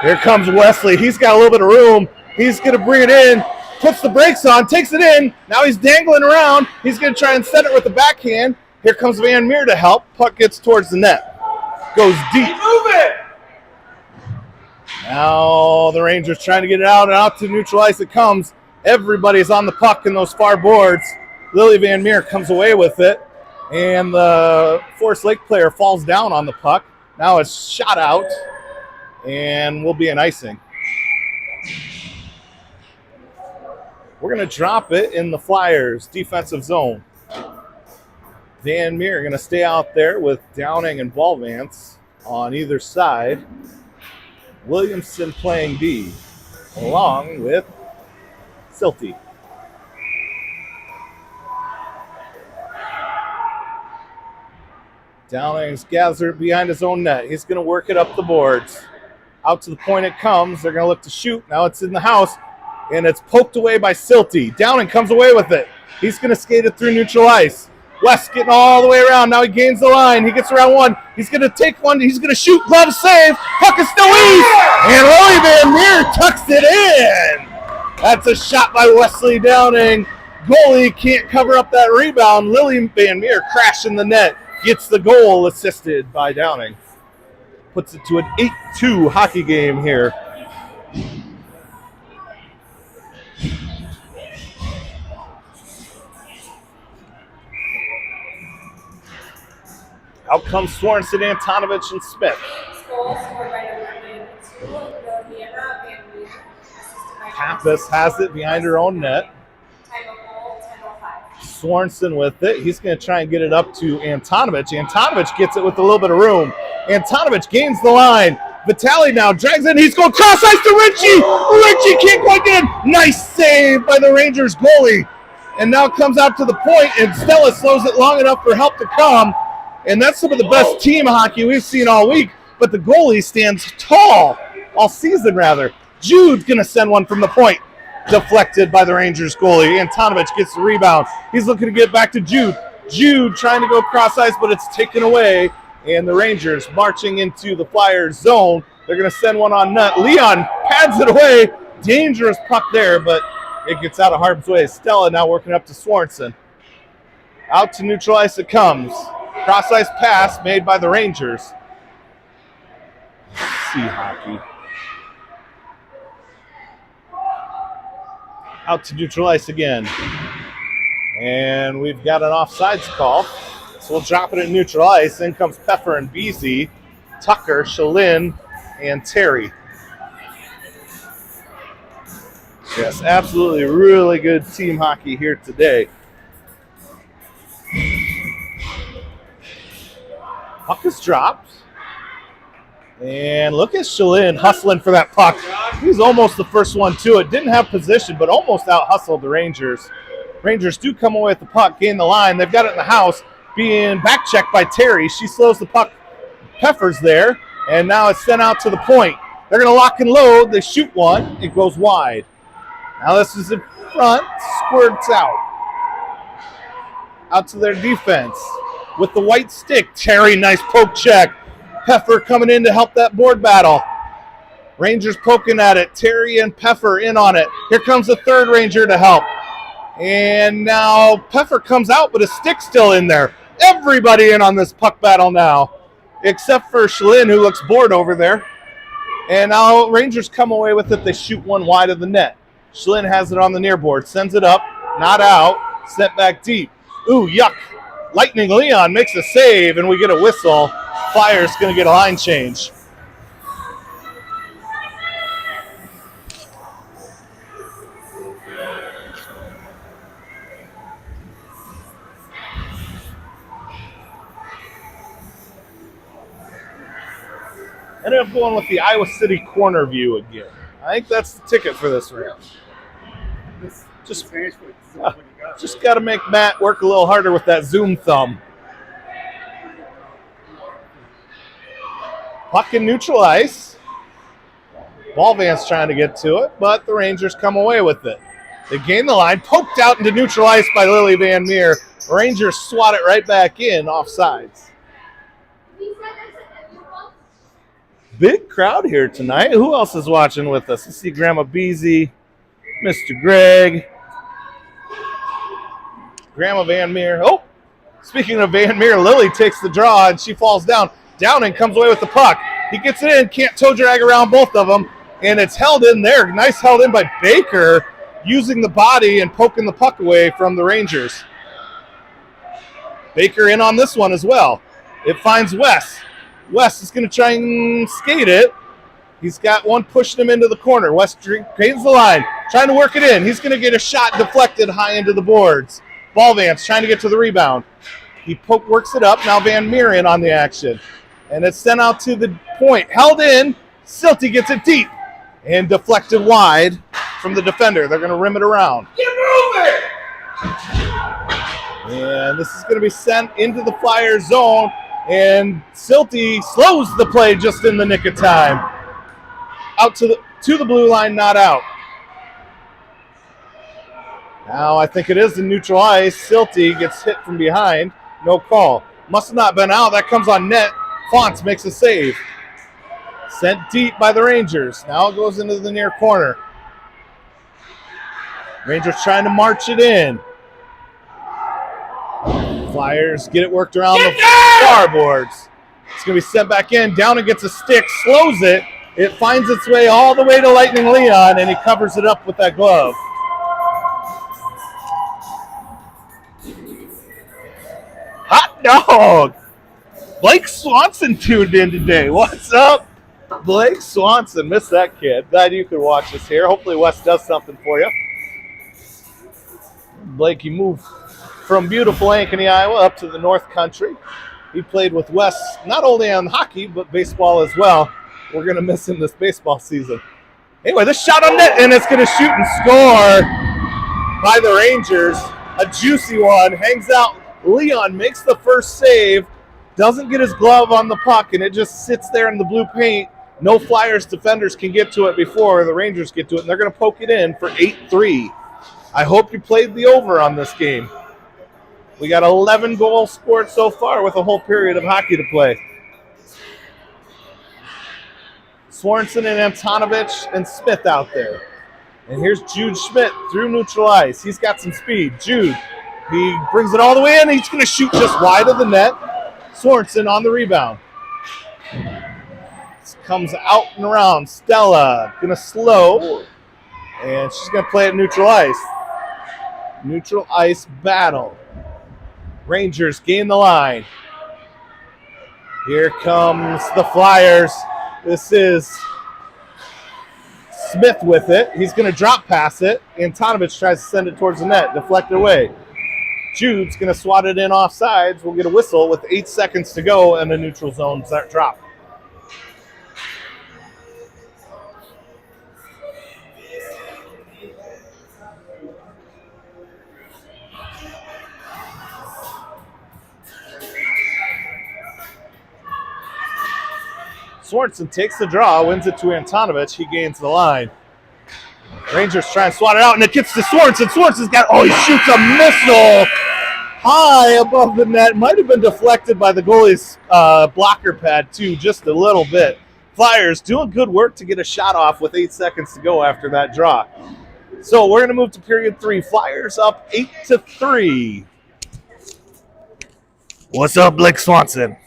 Here comes Wesley. He's got a little bit of room. He's going to bring it in, puts the brakes on, takes it in. Now he's dangling around. He's going to try and set it with the backhand. Here comes Van Meer to help. Puck gets towards the net. Goes deep. Move it! Now the Rangers trying to get it out, and out to neutral ice it comes. Everybody's on the puck in those far boards. Lily Van Meer comes away with it, and the Forest Lake player falls down on the puck. Now it's shot out, and will be an icing. We're going to drop it in the Flyers' defensive zone. Van Meer going to stay out there with Downing and Ballvance on either side. Williamson playing D, along with Silty. Downing's gathered behind his own net. He's going to work it up the boards. Out to the point it comes. They're going to look to shoot. Now it's in the house, and it's poked away by Silty. Downing comes away with it. He's going to skate it through neutral ice. West getting all the way around. Now he gains the line. He gets around one. He's going to take one. He's going to shoot. Glove save. Puck is still east. And Lily Van Meer tucks it in. That's a shot by Wesley Downing. Goalie can't cover up that rebound. Lily Van Meer crashing the net. Gets the goal assisted by Downing. Puts it to an 8-2 hockey game here. Out comes Sorensen, Antonovich, and Smith. Goal scored by number 92, Villana Van Meer, assisted by Pappas has it behind her own net. time of goal 10:05. Sorensen with it. He's going to try and get it up to Antonovich. Antonovich gets it with a little bit of room. Antonovich gains the line. Vitale now drags in. He's going cross ice to Richie. Richie can't quite get in. Nice save by the Rangers goalie. And now comes out to the point, and Stella slows it long enough for help to come. And that's some of the best team hockey we've seen all week. But the goalie stands tall, all season rather. Jude's going to send one from the point. Deflected by the Rangers goalie. Antonovich gets the rebound. He's looking to get back to Jude. Jude trying to go cross ice, but it's taken away. And the Rangers marching into the Flyers zone. They're going to send one on net. Leon pads it away. Dangerous puck there, but it gets out of harm's way. Stella now working up to Sorensen. Out to neutral ice it comes. Cross ice pass made by the Rangers. Sea hockey. Out to neutral ice again. And we've got an offsides call. So we'll drop it at neutral ice. In comes Pfeffer and Beasy, Tucker, Shalin, and Terry. Yes, absolutely really good team hockey here today. Puck is dropped. And look at Shalin hustling for that puck. He's almost the first one to it. Didn't have position, but almost out-hustled the Rangers. Rangers do come away with the puck, gain the line. They've got it in the house, being back-checked by Terry. She slows the puck. Pfeffer's there, and now it's sent out to the point. They're going to lock and load. They shoot one. It goes wide. Now this is in front. Squirts out. Out to their defense. With the white stick, Terry, nice poke check. Pfeffer coming in to help that board battle. Rangers poking at it. Terry and Pfeffer in on it. Here comes the third Ranger to help. And now Pfeffer comes out, but his stick's still in there. Everybody in on this puck battle now, except for Shalin, who looks bored over there. And now Rangers come away with it. They shoot one wide of the net. Shalin has it on the near board. Sends it up. Not out. Sent back deep. Ooh, yuck. Lightning Leon makes a save, and we get a whistle. Flyers going to get a line change. Ended up going with the Iowa City corner view again. I think that's the ticket for this round. Just got to make Matt work a little harder with that zoom thumb. Puck in neutral ice. Ballvan's trying to get to it, but the Rangers come away with it. They gain the line, poked out into neutral ice by Lily Van Meer. Rangers swat it right back in, offsides. Big crowd here tonight. Who else is watching with us? Let's see Grandma Beasy, Mr. Greg, Grandma Van Meer. Oh, speaking of Van Meer, Lily takes the draw and she falls down. Downing comes away with the puck. He gets it in, can't toe drag around both of them, and it's held in there. Nice held in by Baker, using the body and poking the puck away from the Rangers. Baker in on this one as well. It finds Wes. Wes is going to try and skate it. He's got one pushing him into the corner. Wes gains the line, trying to work it in. He's going to get a shot deflected high into the boards. Ballvance trying to get to the rebound. He works it up. Now Van Meer in on the action. And it's sent out to the point. Held in. Silty gets it deep. And deflected wide from the defender. They're going to rim it around. Get moving! And this is going to be sent into the Flyers zone. And Silty slows the play just in the nick of time. Out to the blue line, not out. Now I think it is the neutral ice. Silty gets hit from behind. No call. Must have not been out. That comes on net. Fonts makes a save. Sent deep by the Rangers. Now it goes into the near corner. Rangers trying to march it in. Flyers get it worked around the starboards. It's going to be sent back in. Downing gets a stick, slows it. It finds its way all the way to Lightning Leon, and he covers it up with that glove. Hot dog! Blake Swanson tuned in today. What's up? Blake Swanson. Missed that kid. Glad you could watch us here. Hopefully Wes does something for you. Blake, you moved from beautiful Ankeny, Iowa, up to the North Country. He played with Wes not only on hockey, but baseball as well. We're going to miss him this baseball season. Anyway, this shot on net, and it's going to shoot and score by the Rangers. A juicy one. Hangs out. Leon makes the first save. Doesn't get his glove on the puck, and it just sits there in the blue paint. No Flyers defenders can get to it before the Rangers get to it, and they're going to poke it in for 8-3. I hope you played the over on this game. We got 11 goals scored so far with a whole period of hockey to play. Sorensen and Antonovich and Smith out there. And here's Jude Schmidt through neutral ice. He's got some speed. Jude He brings it all the way in. He's going to shoot just wide of the net. Sorensen on the rebound. This comes out and around. Stella going to slow. And she's going to play at neutral ice. Neutral ice battle. Rangers gain the line. Here comes the Flyers. This is Smith with it. He's going to drop pass it. Antonovich tries to send it towards the net. Deflected away. Jude's going to swat it in offsides. We'll get a whistle with 8 seconds to go and a neutral zone drop. Sorensen takes the draw, wins it to Antonovich. He gains the line. Rangers try and swat it out, and it gets to Sorensen. Sorensen's got, he shoots a missile high above the net. Might have been deflected by the goalie's blocker pad, too, just a little bit. Flyers doing good work to get a shot off with 8 seconds to go after that draw. So we're going to move to period 3. Flyers up 8-3. What's up, Blake Swanson?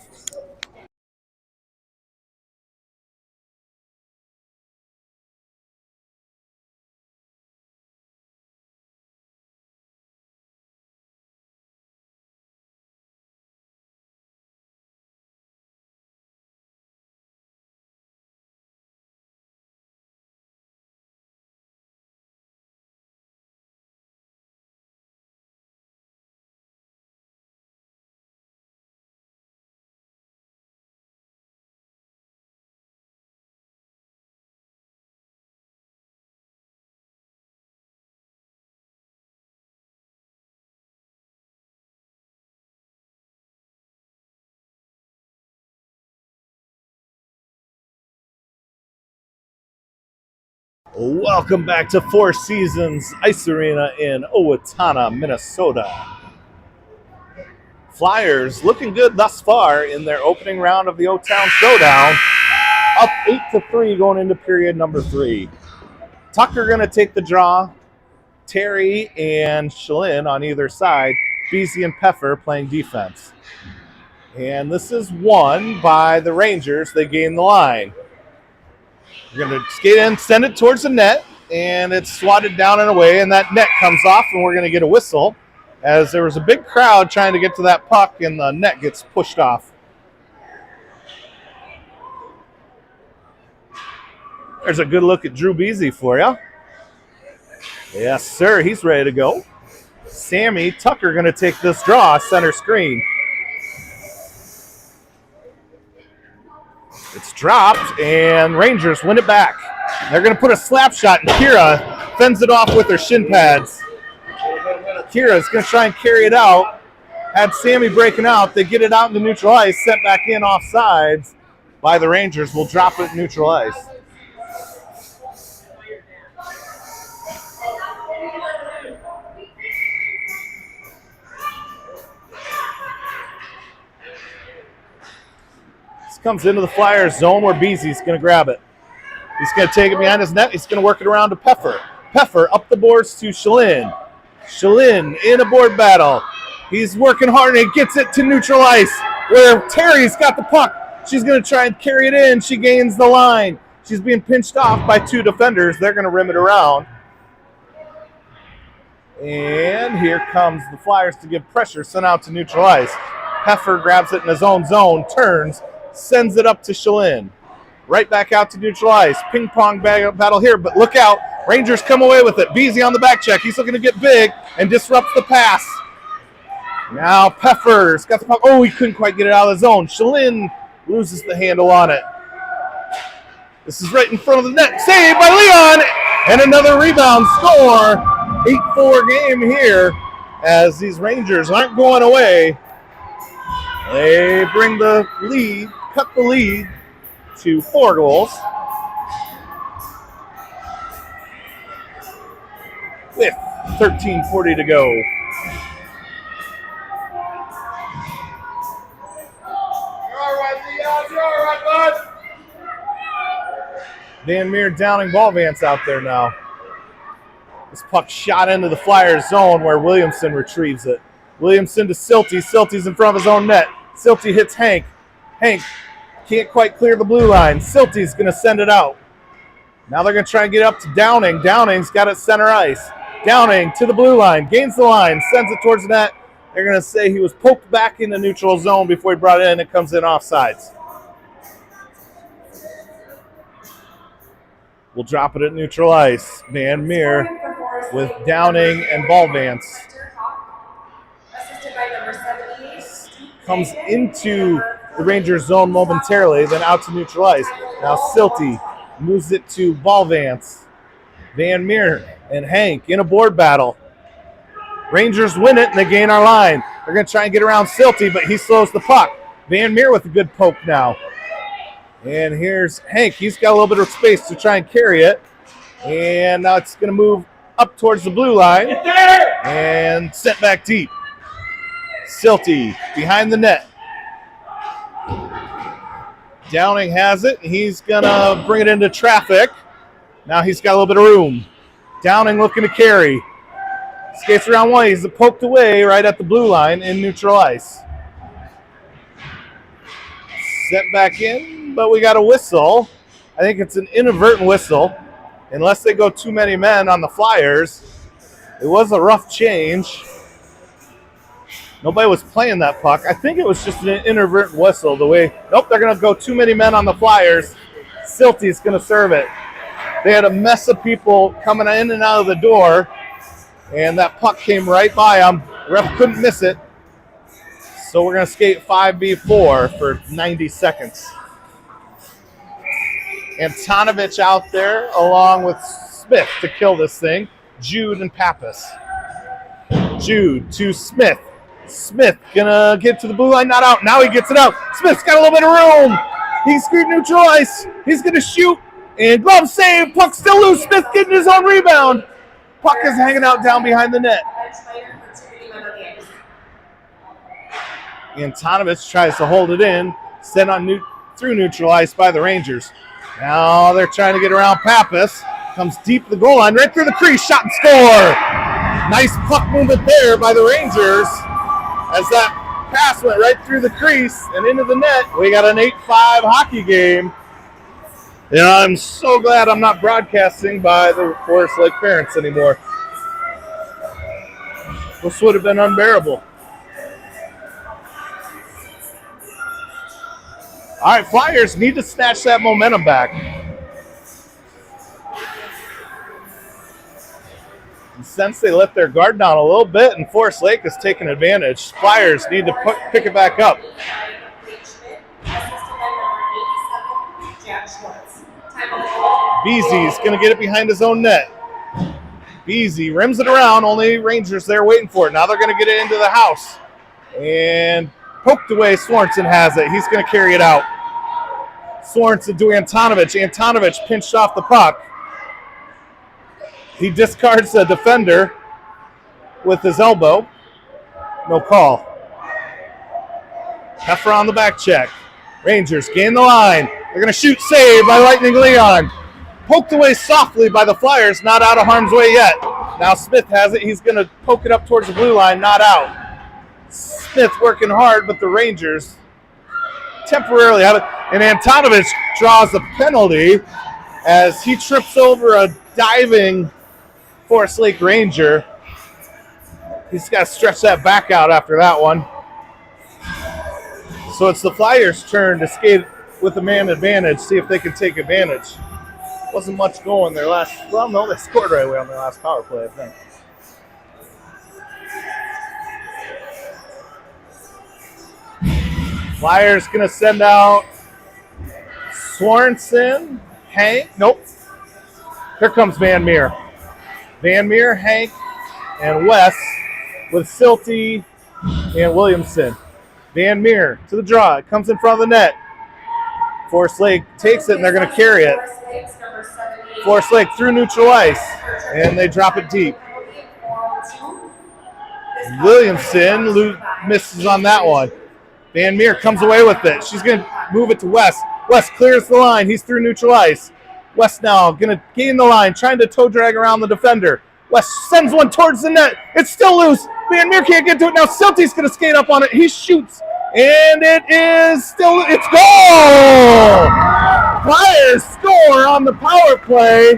Welcome back to Four Seasons Ice Arena in Owatonna, Minnesota. Flyers looking good thus far in their opening round of the O-Town Showdown. Up 8-3 going into period number 3. Tucker going to take the draw. Terry and Shalin on either side. Beasy and Peffer playing defense. And this is won by the Rangers. They gain the line. We're going to skate in, send it towards the net, and it's swatted down and away, and that net comes off, and we're going to get a whistle as there was a big crowd trying to get to that puck, and the net gets pushed off. There's a good look at Drew Beasy for you. Yes, sir, he's ready to go. Sammy Tucker going to take this draw, center screen. It's dropped, and Rangers win it back. They're going to put a slap shot, and Kira fends it off with her shin pads. Kira's going to try and carry it out. Had Sammy breaking out. They get it out into neutral ice, sent back in offsides by the Rangers. We'll drop it neutral ice. Comes into the Flyers zone where Beasy's going to grab it. He's going to take it behind his net. He's going to work it around to Peffer. Peffer up the boards to Shalin. Shalin in a board battle. He's working hard and he gets it to neutral ice where Terry's got the puck. She's going to try and carry it in. She gains the line. She's being pinched off by 2 defenders. They're going to rim it around. And here comes the Flyers to give pressure, sent out to neutral ice. Peffer grabs it in his own zone, turns, sends it up to Shalin. Right back out to neutral ice. Ping pong battle here, but look out. Rangers come away with it. Beasy on the back check. He's looking to get big and disrupts the pass. Now Peffer's got the puck. Oh, he couldn't quite get it out of the zone. Shalin loses the handle on it. This is right in front of the net. Saved by Leon. And another rebound score. 8-4 game here as these Rangers aren't going away. They bring the lead, cut the lead to 4 goals. With 13:40 to go. You're all right, Leon. You're all right, bud. Dan Meir downing ball Vance out there now. This puck shot into the Flyers zone where Williamson retrieves it. Williamson to Silty. Silty's in front of his own net. Silty hits Hank. Hank can't quite clear the blue line. Silty's going to send it out. Now they're going to try and get up to Downing. Downing's got it center ice. Downing to the blue line. Gains the line. Sends it towards the net. They're going to say he was poked back in the neutral zone before he brought it in. It comes in offsides. We'll drop it at neutral ice. Van Meer with Downing and Ballvance. Assisted by number 78. Comes into the Rangers zone momentarily, then out to neutral ice. Now Silty moves it to Ballvance. Van Meer and Hank in a board battle. Rangers win it and they gain our line. They're going to try and get around Silty, but he slows the puck. Van Meer with a good poke now. And here's Hank. He's got a little bit of space to try and carry it. And now it's going to move up towards the blue line. And sent back deep. Silty behind the net. Downing has it. He's going to bring it into traffic. Now he's got a little bit of room. Downing looking to carry. Skates around one. He's poked away right at the blue line in neutral ice. Sent back in, but we got a whistle. I think it's an inadvertent whistle. Unless they go too many men on the Flyers. It was a rough change. Nobody was playing that puck. I think it was just an inadvertent whistle. Nope, they're going to go too many men on the Flyers. Silty's going to serve it. They had a mess of people coming in and out of the door, and that puck came right by them. The ref couldn't miss it. So we're going to skate 5v4 for 90 seconds. Antonovich out there along with Smith to kill this thing. Jude and Pappas. Jude to Smith. Smith gonna get to the blue line, not out. Now he gets it out. Smith's got a little bit of room. He's screwed neutral ice. He's gonna shoot. And glove save. Puck still loose. Smith getting his own rebound. Puck is hanging out down behind the net. Antonovich tries to hold it in. Sent on through neutral ice by the Rangers. Now they're trying to get around Pappas. Comes deep to the goal line, right through the crease. Shot and score. Nice puck movement there by the Rangers. As that pass went right through the crease and into the net. We got an 8-5 hockey game. And I'm so glad I'm not broadcasting by the Forest Lake parents anymore. This would have been unbearable. All right, Flyers need to snatch that momentum back. And since they let their guard down a little bit and Forest Lake is taking advantage, Flyers need to pick it back up. Beezy's going to get it behind his own net. Beezy rims it around, only Rangers there waiting for it. Now they're going to get it into the house. And poked away, Sorensen has it. He's going to carry it out. Sorensen to Antonovich. Antonovich pinched off the puck. He discards the defender with his elbow. No call. Heifer on the back check. Rangers gain the line. They're going to shoot, save by Lightning Leon. Poked away softly by the Flyers, not out of harm's way yet. Now Smith has it. He's going to poke it up towards the blue line, not out. Smith working hard, but the Rangers temporarily have it. And Antonovich draws a penalty as he trips over a diving Forest Lake Ranger. He's got to stretch that back out after that one. So it's the Flyers' turn to skate with a man advantage, see if they can take advantage. Wasn't much going their last, well, no, they scored right away on their last power play, I think. Flyers going to send out Sorensen, Hank, nope. Here comes Van Meer. Van Meer, Hank, and Wes with Silty and Williamson. Van Meer to the draw. It comes in front of the net. Forest Lake takes it, and they're going to carry it. Forest Lake through neutral ice, and they drop it deep. Williamson misses on that one. Van Meer comes away with it. She's going to move it to West. West clears the line. He's through neutral ice. West now going to gain the line, trying to toe drag around the defender. West sends one towards the net. It's still loose. Van Meer can't get to it. Now Silty's going to skate up on it. He shoots, and it's goal! Flyers score on the power play.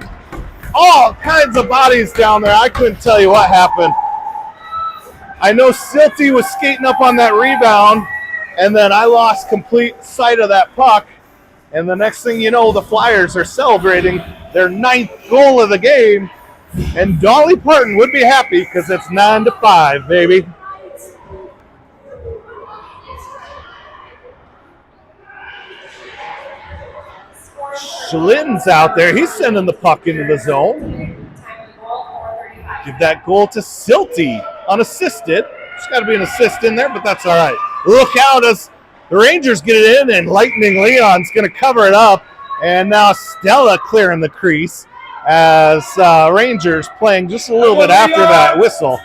All kinds of bodies down there. I couldn't tell you what happened. I know Silty was skating up on that rebound, and then I lost complete sight of that puck. And the next thing you know, the Flyers are celebrating their 9th goal of the game. And Dolly Parton would be happy because it's 9-5, baby. Schlinn's out there. He's sending the puck into the zone. Give that goal to Silty, unassisted. There's got to be an assist in there, but that's all right. Look out as the Rangers get it in, and Lightning Leon's going to cover it up. And now Stella clearing the crease as Rangers playing just a little bit after that whistle.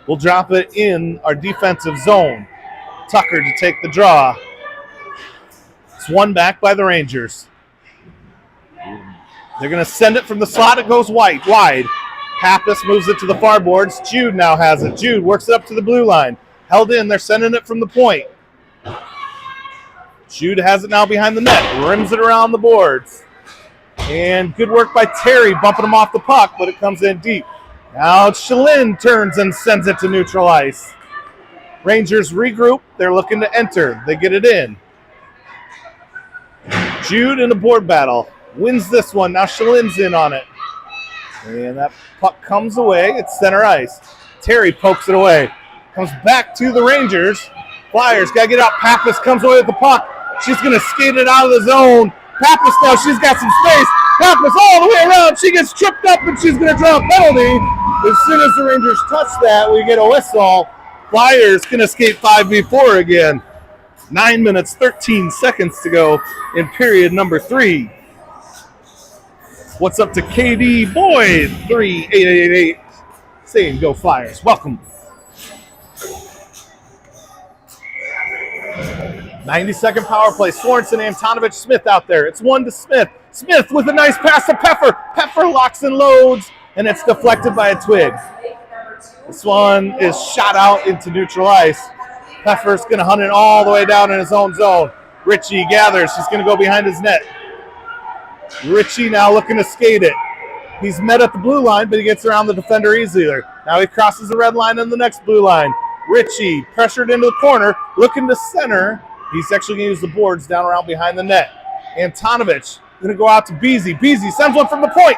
We'll drop it in our defensive zone. Tucker to take the draw. It's one back by the Rangers. They're going to send it from the slot. It goes wide. Pappas moves it to the far boards. Jude now has it. Jude works it up to the blue line. Held in. They're sending it from the point. Jude has it now behind the net. Rims it around the boards. And good work by Terry bumping him off the puck, but it comes in deep. Now Shalin turns and sends it to neutral ice. Rangers regroup. They're looking to enter. They get it in. Jude in a board battle. Wins this one. Now Shalin's in on it. And that puck comes away. It's center ice. Terry pokes it away. Comes back to the Rangers. Flyers got to get out. Pappas comes away with the puck. She's going to skate it out of the zone. Pappas now, she's got some space. Pappas all the way around. She gets tripped up and she's going to draw a penalty. As soon as the Rangers touch that, we get a whistle. Flyers going to skate 5v4 again. 9 minutes, 13 seconds to go in period number 3. What's up to KD Boyd? 3888 saying go Flyers. Welcome. 90-second power play. Sorensen, Antonovich, Smith out there. It's one to Smith. Smith with a nice pass to Peffer. Peffer locks and loads, and it's deflected by a twig. This one is shot out into neutral ice. Peffer's going to hunt it all the way down in his own zone. Ritchie gathers. He's going to go behind his net. Ritchie now looking to skate it. He's met at the blue line, but he gets around the defender easier. Now he crosses the red line in the next blue line. Ritchie pressured into the corner, looking to center. He's actually going to use the boards down around behind the net. Antonovich going to go out to Beasy. Beasy sends one from the point.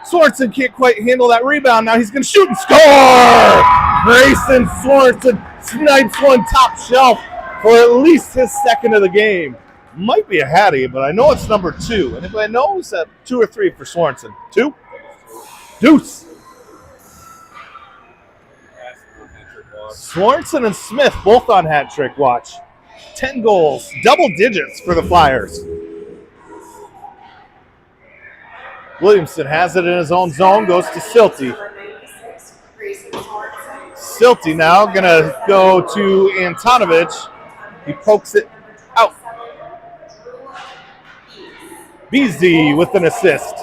Sorensen can't quite handle that rebound. Now he's going to shoot and score! Grayson Sorensen snipes one top shelf for at least his second of the game. Might be a Hattie, but I know it's number 2. And if I know, it's at 2 or 3 for Sorensen. 2? Deuce. Sorensen and Smith both on hat trick watch. 10 goals, double digits for the Flyers. Williamson has it in his own zone, goes to Silty. Silty now going to go to Antonovich. He pokes it out. Beasy with an assist.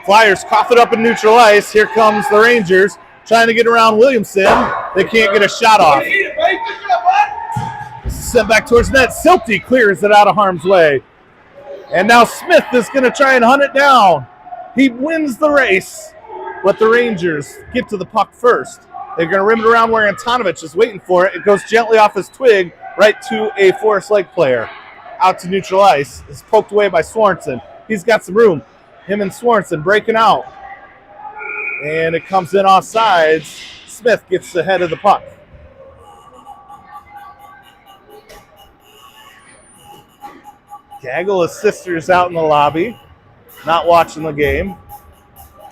Flyers cough it up in neutral ice. Here comes the Rangers trying to get around Williamson. They can't get a shot off. Sent back towards net. Silty clears it out of harm's way. And now Smith is going to try and hunt it down. He wins the race, but the Rangers get to the puck first. They're going to rim it around where Antonovich is waiting for it. It goes gently off his twig right to a Forest Lake player. Out to neutral ice. It's poked away by Sorensen. He's got some room. Him and Sorensen breaking out. And it comes in offsides. Smith gets the head of the puck. Gaggle, his sister's out in the lobby, not watching the game.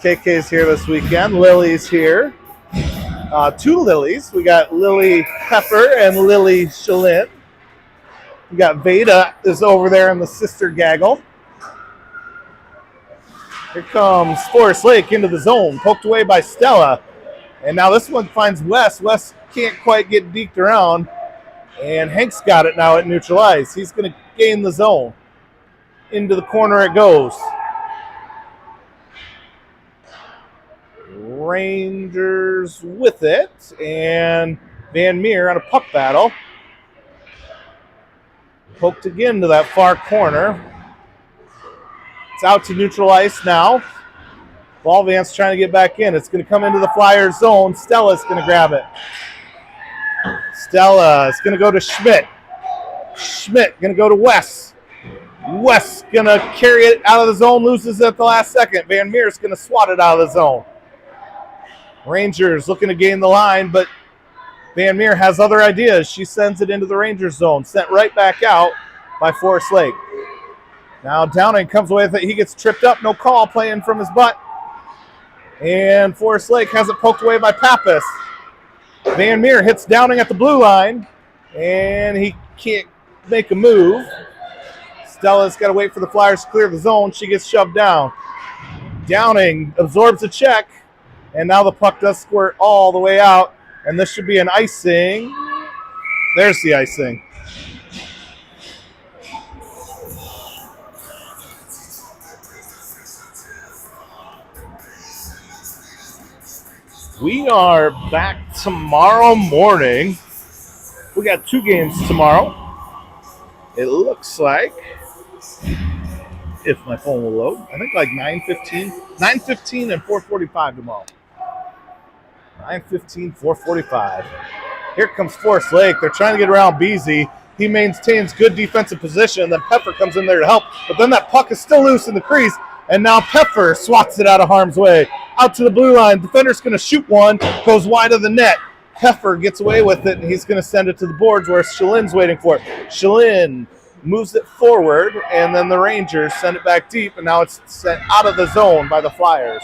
KK's here this weekend. Lily's here. 2 Lilies. We got Lily Pepper and Lily Shalin. We got Veda is over there in the sister Gaggle. Here comes Forest Lake into the zone, poked away by Stella. And now this one finds Wes. Wes can't quite get deked around. And Hank's got it now at neutral ice. He's going to gain the zone. Into the corner it goes. Rangers with it, and Van Meer on a puck battle. Poked again to that far corner. It's out to neutral ice now. Ballvance trying to get back in. It's going to come into the Flyers zone. Stella's going to grab it. Stella is going to go to Schmidt. Schmidt going to go to West. West going to carry it out of the zone, loses it at the last second. Van Meer's going to swat it out of the zone. Rangers looking to gain the line, but Van Meer has other ideas. She sends it into the Rangers zone, sent right back out by Forest Lake. Now Downing comes away with it. He gets tripped up, no call, playing from his butt. And Forest Lake has it poked away by Pappas. Van Meer hits Downing at the blue line, and he can't make a move. Stella's got to wait for the Flyers to clear the zone. She gets shoved down. Downing absorbs a check, and now the puck does squirt all the way out, and this should be an icing. There's the icing. We are back tomorrow morning. We got 2 games tomorrow. It looks like, if my phone will load, I think like 9:15 and 4:45 tomorrow. 9:15, 4:45. Here comes Forest Lake. They're trying to get around Beasy. He maintains good defensive position. Then Peffer comes in there to help. But then that puck is still loose in the crease. And now Peffer swats it out of harm's way. Out to the blue line. Defender's going to shoot one. Goes wide of the net. Peffer gets away with it, and he's going to send it to the boards where Shalin's waiting for it. Shalin moves it forward, and then the Rangers send it back deep, and now it's sent out of the zone by the Flyers.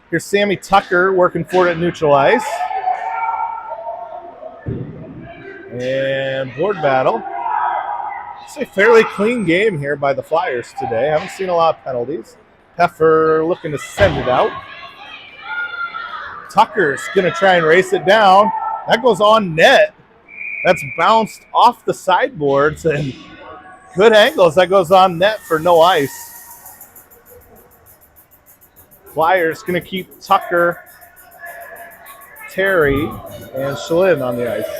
Here's Sammy Tucker working for it at neutral ice. And board battle. It's a fairly clean game here by the Flyers today. I haven't seen a lot of penalties. Peffer looking to send it out. Tucker's going to try and race it down. That goes on net. That's bounced off the sideboards and good angles. That goes on net for no ice. Flyers going to keep Tucker, Terry, and Shalin on the ice.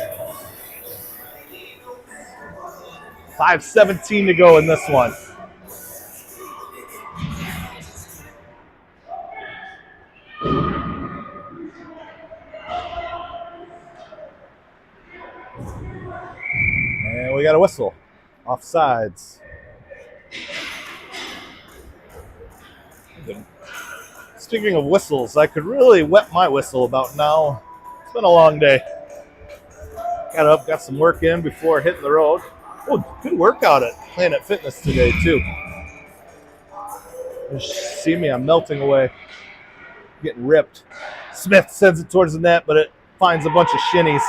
5:17 to go in this one. And we got a whistle. Offsides. Speaking of whistles, I could really wet my whistle about now. It's been a long day. Got up, got some work in before hitting the road. Oh, good workout at Planet Fitness today, too. You see me, I'm melting away. Getting ripped. Smith sends it towards the net, but it finds a bunch of shinnies.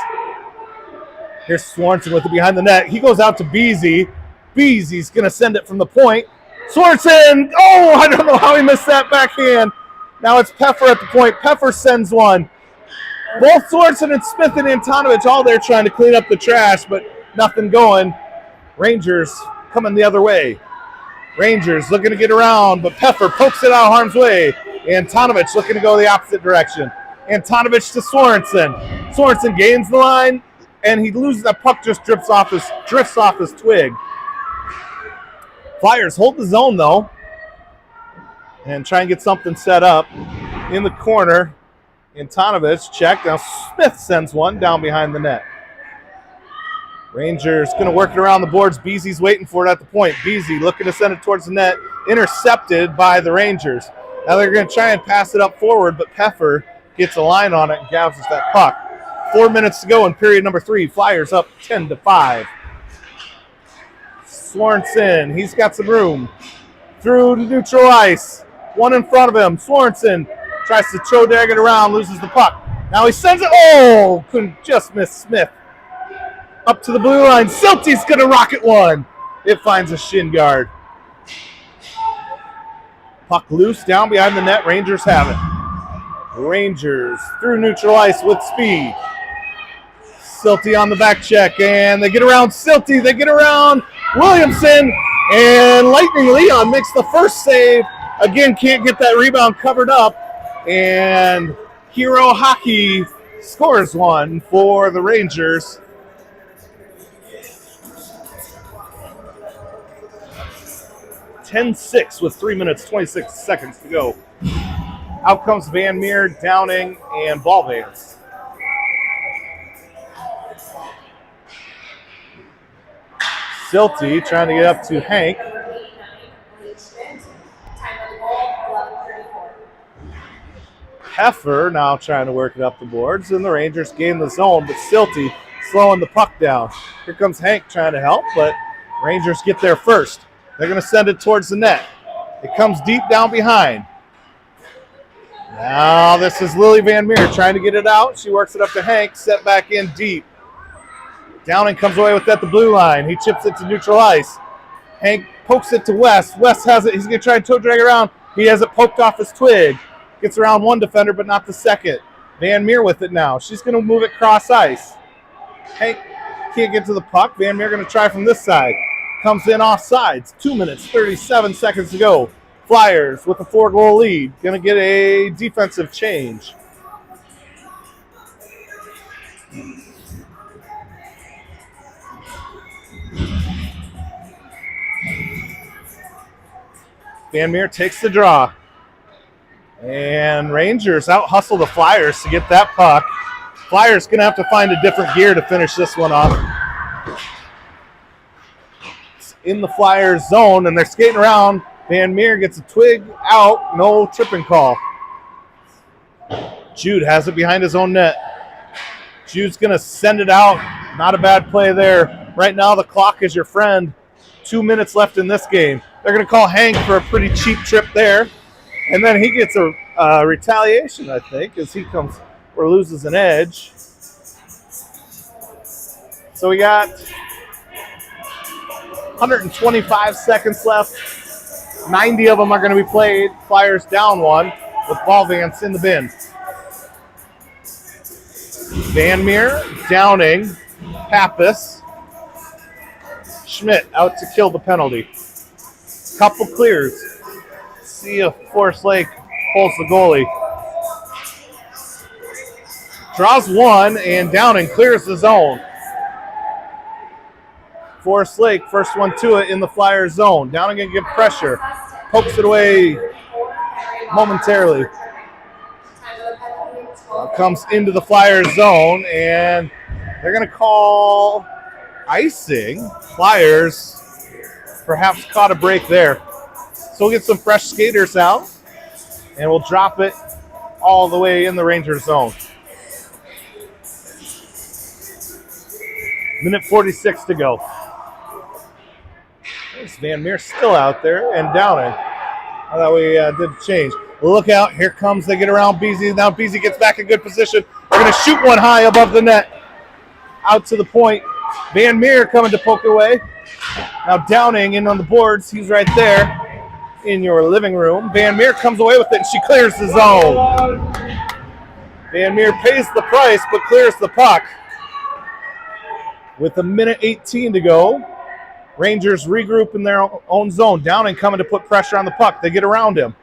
Here's Swanson with it behind the net. He goes out to Beasy. Beasy's going to send it from the point. Swanson! Oh, I don't know how he missed that backhand. Now it's Peffer at the point. Peffer sends one. Both Swanson and Smith and Antonovich all there trying to clean up the trash, but nothing going. Rangers coming the other way. Rangers looking to get around, but Peffer pokes it out of harm's way. Antonovich looking to go the opposite direction. Antonovich to Sorensen. Sorensen gains the line, and he loses that puck, just drifts off his twig. Flyers hold the zone, though, and try and get something set up. In the corner, Antonovich check. Now Smith sends one down behind the net. Rangers going to work it around the boards. Beasy's waiting for it at the point. Beasy looking to send it towards the net. Intercepted by the Rangers. Now they're going to try and pass it up forward, but Peffer gets a line on it and gouges that puck. 4 minutes to go in period number 3. Flyers up 10-5. Swanson, he's got some room. Through neutral ice. One in front of him. Swanson tries to throw it around, loses the puck. Now he sends it. Oh, couldn't just miss Smith. Up to the blue line. Silty's going to rocket one. It finds a shin guard. Puck loose down behind the net. Rangers have it. Rangers through neutral ice with speed. Silty on the back check, and they get around Silty. They get around Williamson, and Lightning Leon makes the first save Again, can't get that rebound covered up. And Hero Hockey scores one for the Rangers. (10-6) with 3 minutes, 26 seconds to go. Out comes Van Meer, Downing, and Ballvance. Silty trying to get up to Hank. Heffer now trying to work it up the boards, and the Rangers gain the zone, but Silty slowing the puck down. Here comes Hank trying to help, but Rangers get there first. They're going to send it towards the net. It comes deep down behind. Now this is Lily Van Meer trying to get it out. She works it up to Hank, set back in deep. Downing comes away with it at the blue line. He chips it to neutral ice. Hank pokes it to West. West has it. He's going to try and toe drag it around. He has it poked off his twig. Gets around one defender, but not the second. Van Meer with it now. She's going to move it cross ice. Hank can't get to the puck. Van Meer going to try from this side. Comes in off sides. 2 minutes, 37 seconds to go. Flyers with a 4-goal lead. Going to get a defensive change. Van Meer takes the draw. And Rangers out-hustle the Flyers to get that puck. Flyers going to have to find a different gear to finish this one off. It's in the Flyers zone, and they're skating around. Van Meer gets a twig out. No tripping call. Jude has it behind his own net. Jude's going to send it out. Not a bad play there. Right now, the clock is your friend. 2 minutes left in this game. They're going to call Hank for a pretty cheap trip there. And then he gets a retaliation, I think, as he comes or loses an edge. So we got 125 seconds left. 90 of them are going to be played. Flyers down one with Ballvance in the bin. Van Meer, Downing, Pappas, Schmidt out to kill the penalty. Couple clears. See if Forest Lake pulls the goalie. Draws one, and Downing clears the zone. Forest Lake, first one to it in the Flyers zone. Downing going to give pressure. Pokes it away momentarily. Comes into the Flyers zone, and they're going to call icing. Flyers perhaps caught a break there. So we'll get some fresh skaters out, and we'll drop it all the way in the Ranger zone. Minute 46 to go. There's Van Meer still out there, and Downing. I thought we did a change. Look out, here comes, they get around Beasy. Now Beasy gets back in good position. They're going to shoot one high above the net. Out to the point. Van Meer coming to poke away. Now Downing in on the boards. He's right there in your living room. Van Meer comes away with it, and she clears the zone. Van Meer pays the price, but clears the puck. With a minute 18 to go, Rangers regroup in their own zone. Downing coming to put pressure on the puck. They get around him.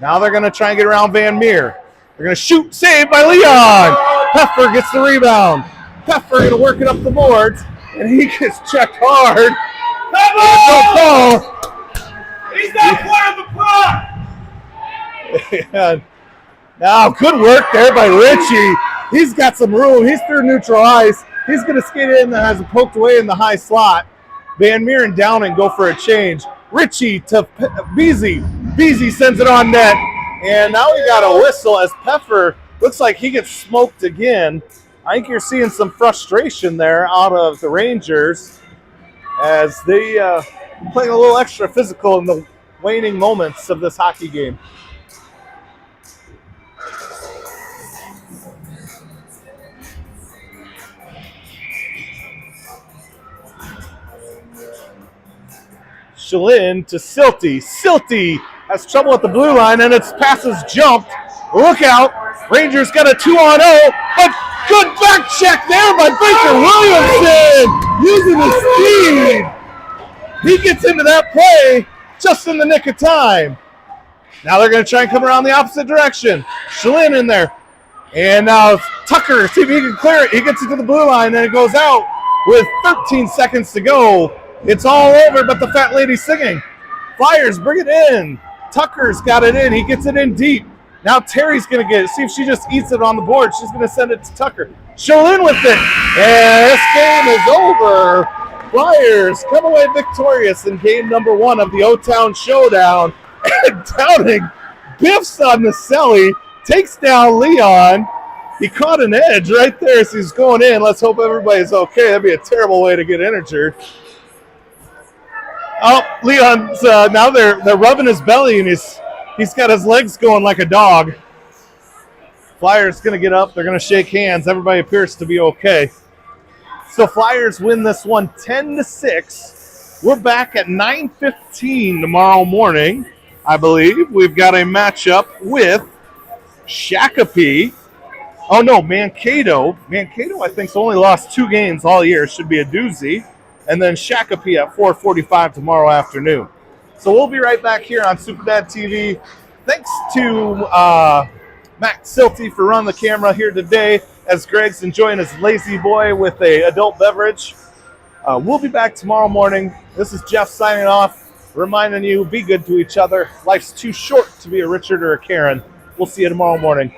Now they're going to try and get around Van Meer. They're going to shoot. Saved by Leon. Peffer gets the rebound. Peffer going to work it up the boards, and he gets checked hard. Come on! He's not playing the puck! And now, good work there by Richie. He's got some room. He's through neutral ice. He's going to skate in and has it poked away in the high slot. Van Meer and Downing go for a change. Richie to Beasy. Beasy sends it on net. And now we got a whistle as Peffer looks like he gets smoked again. I think you're seeing some frustration there out of the Rangers as they playing a little extra physical in the waning moments of this hockey game. Shalin to Silty. Silty has trouble at the blue line, and its passes jumped. Look out. Rangers got a 2-on-0, but good back check there by Baker Williamson using his speed. He gets into that play just in the nick of time. Now they're going to try and come around the opposite direction. Shalin in there. And now Tucker, see if he can clear it. He gets it to the blue line, and it goes out with 13 seconds to go. It's all over, but the fat lady's singing. Flyers bring it in. Tucker's got it in. He gets it in deep. Now Terry's going to get it. See if she just eats it on the board. She's going to send it to Tucker. Shalin with it. And this game is over. Flyers come away victorious in game number 1 of the O-Town Showdown. And Downing biffs on the celly, takes down Leon. He caught an edge right there as he's going in. Let's hope everybody's okay. That'd be a terrible way to get injured. Oh, Leon's now they're rubbing his belly, and he's got his legs going like a dog. Flyers going to get up. They're going to shake hands. Everybody appears to be okay. So Flyers win this one 10-6. We're back at 9:15 tomorrow morning, I believe. We've got a matchup with Shakopee. Oh, no, Mankato. Mankato, I think, has only lost 2 games all year. Should be a doozy. And then Shakopee at 4:45 tomorrow afternoon. So we'll be right back here on SuperDad TV. Thanks to Matt Silty for running the camera here today as Greg's enjoying his lazy boy with a adult beverage. We'll be back tomorrow morning. This is Jeff signing off, reminding you, be good to each other. Life's too short to be a Richard or a Karen. We'll see you tomorrow morning.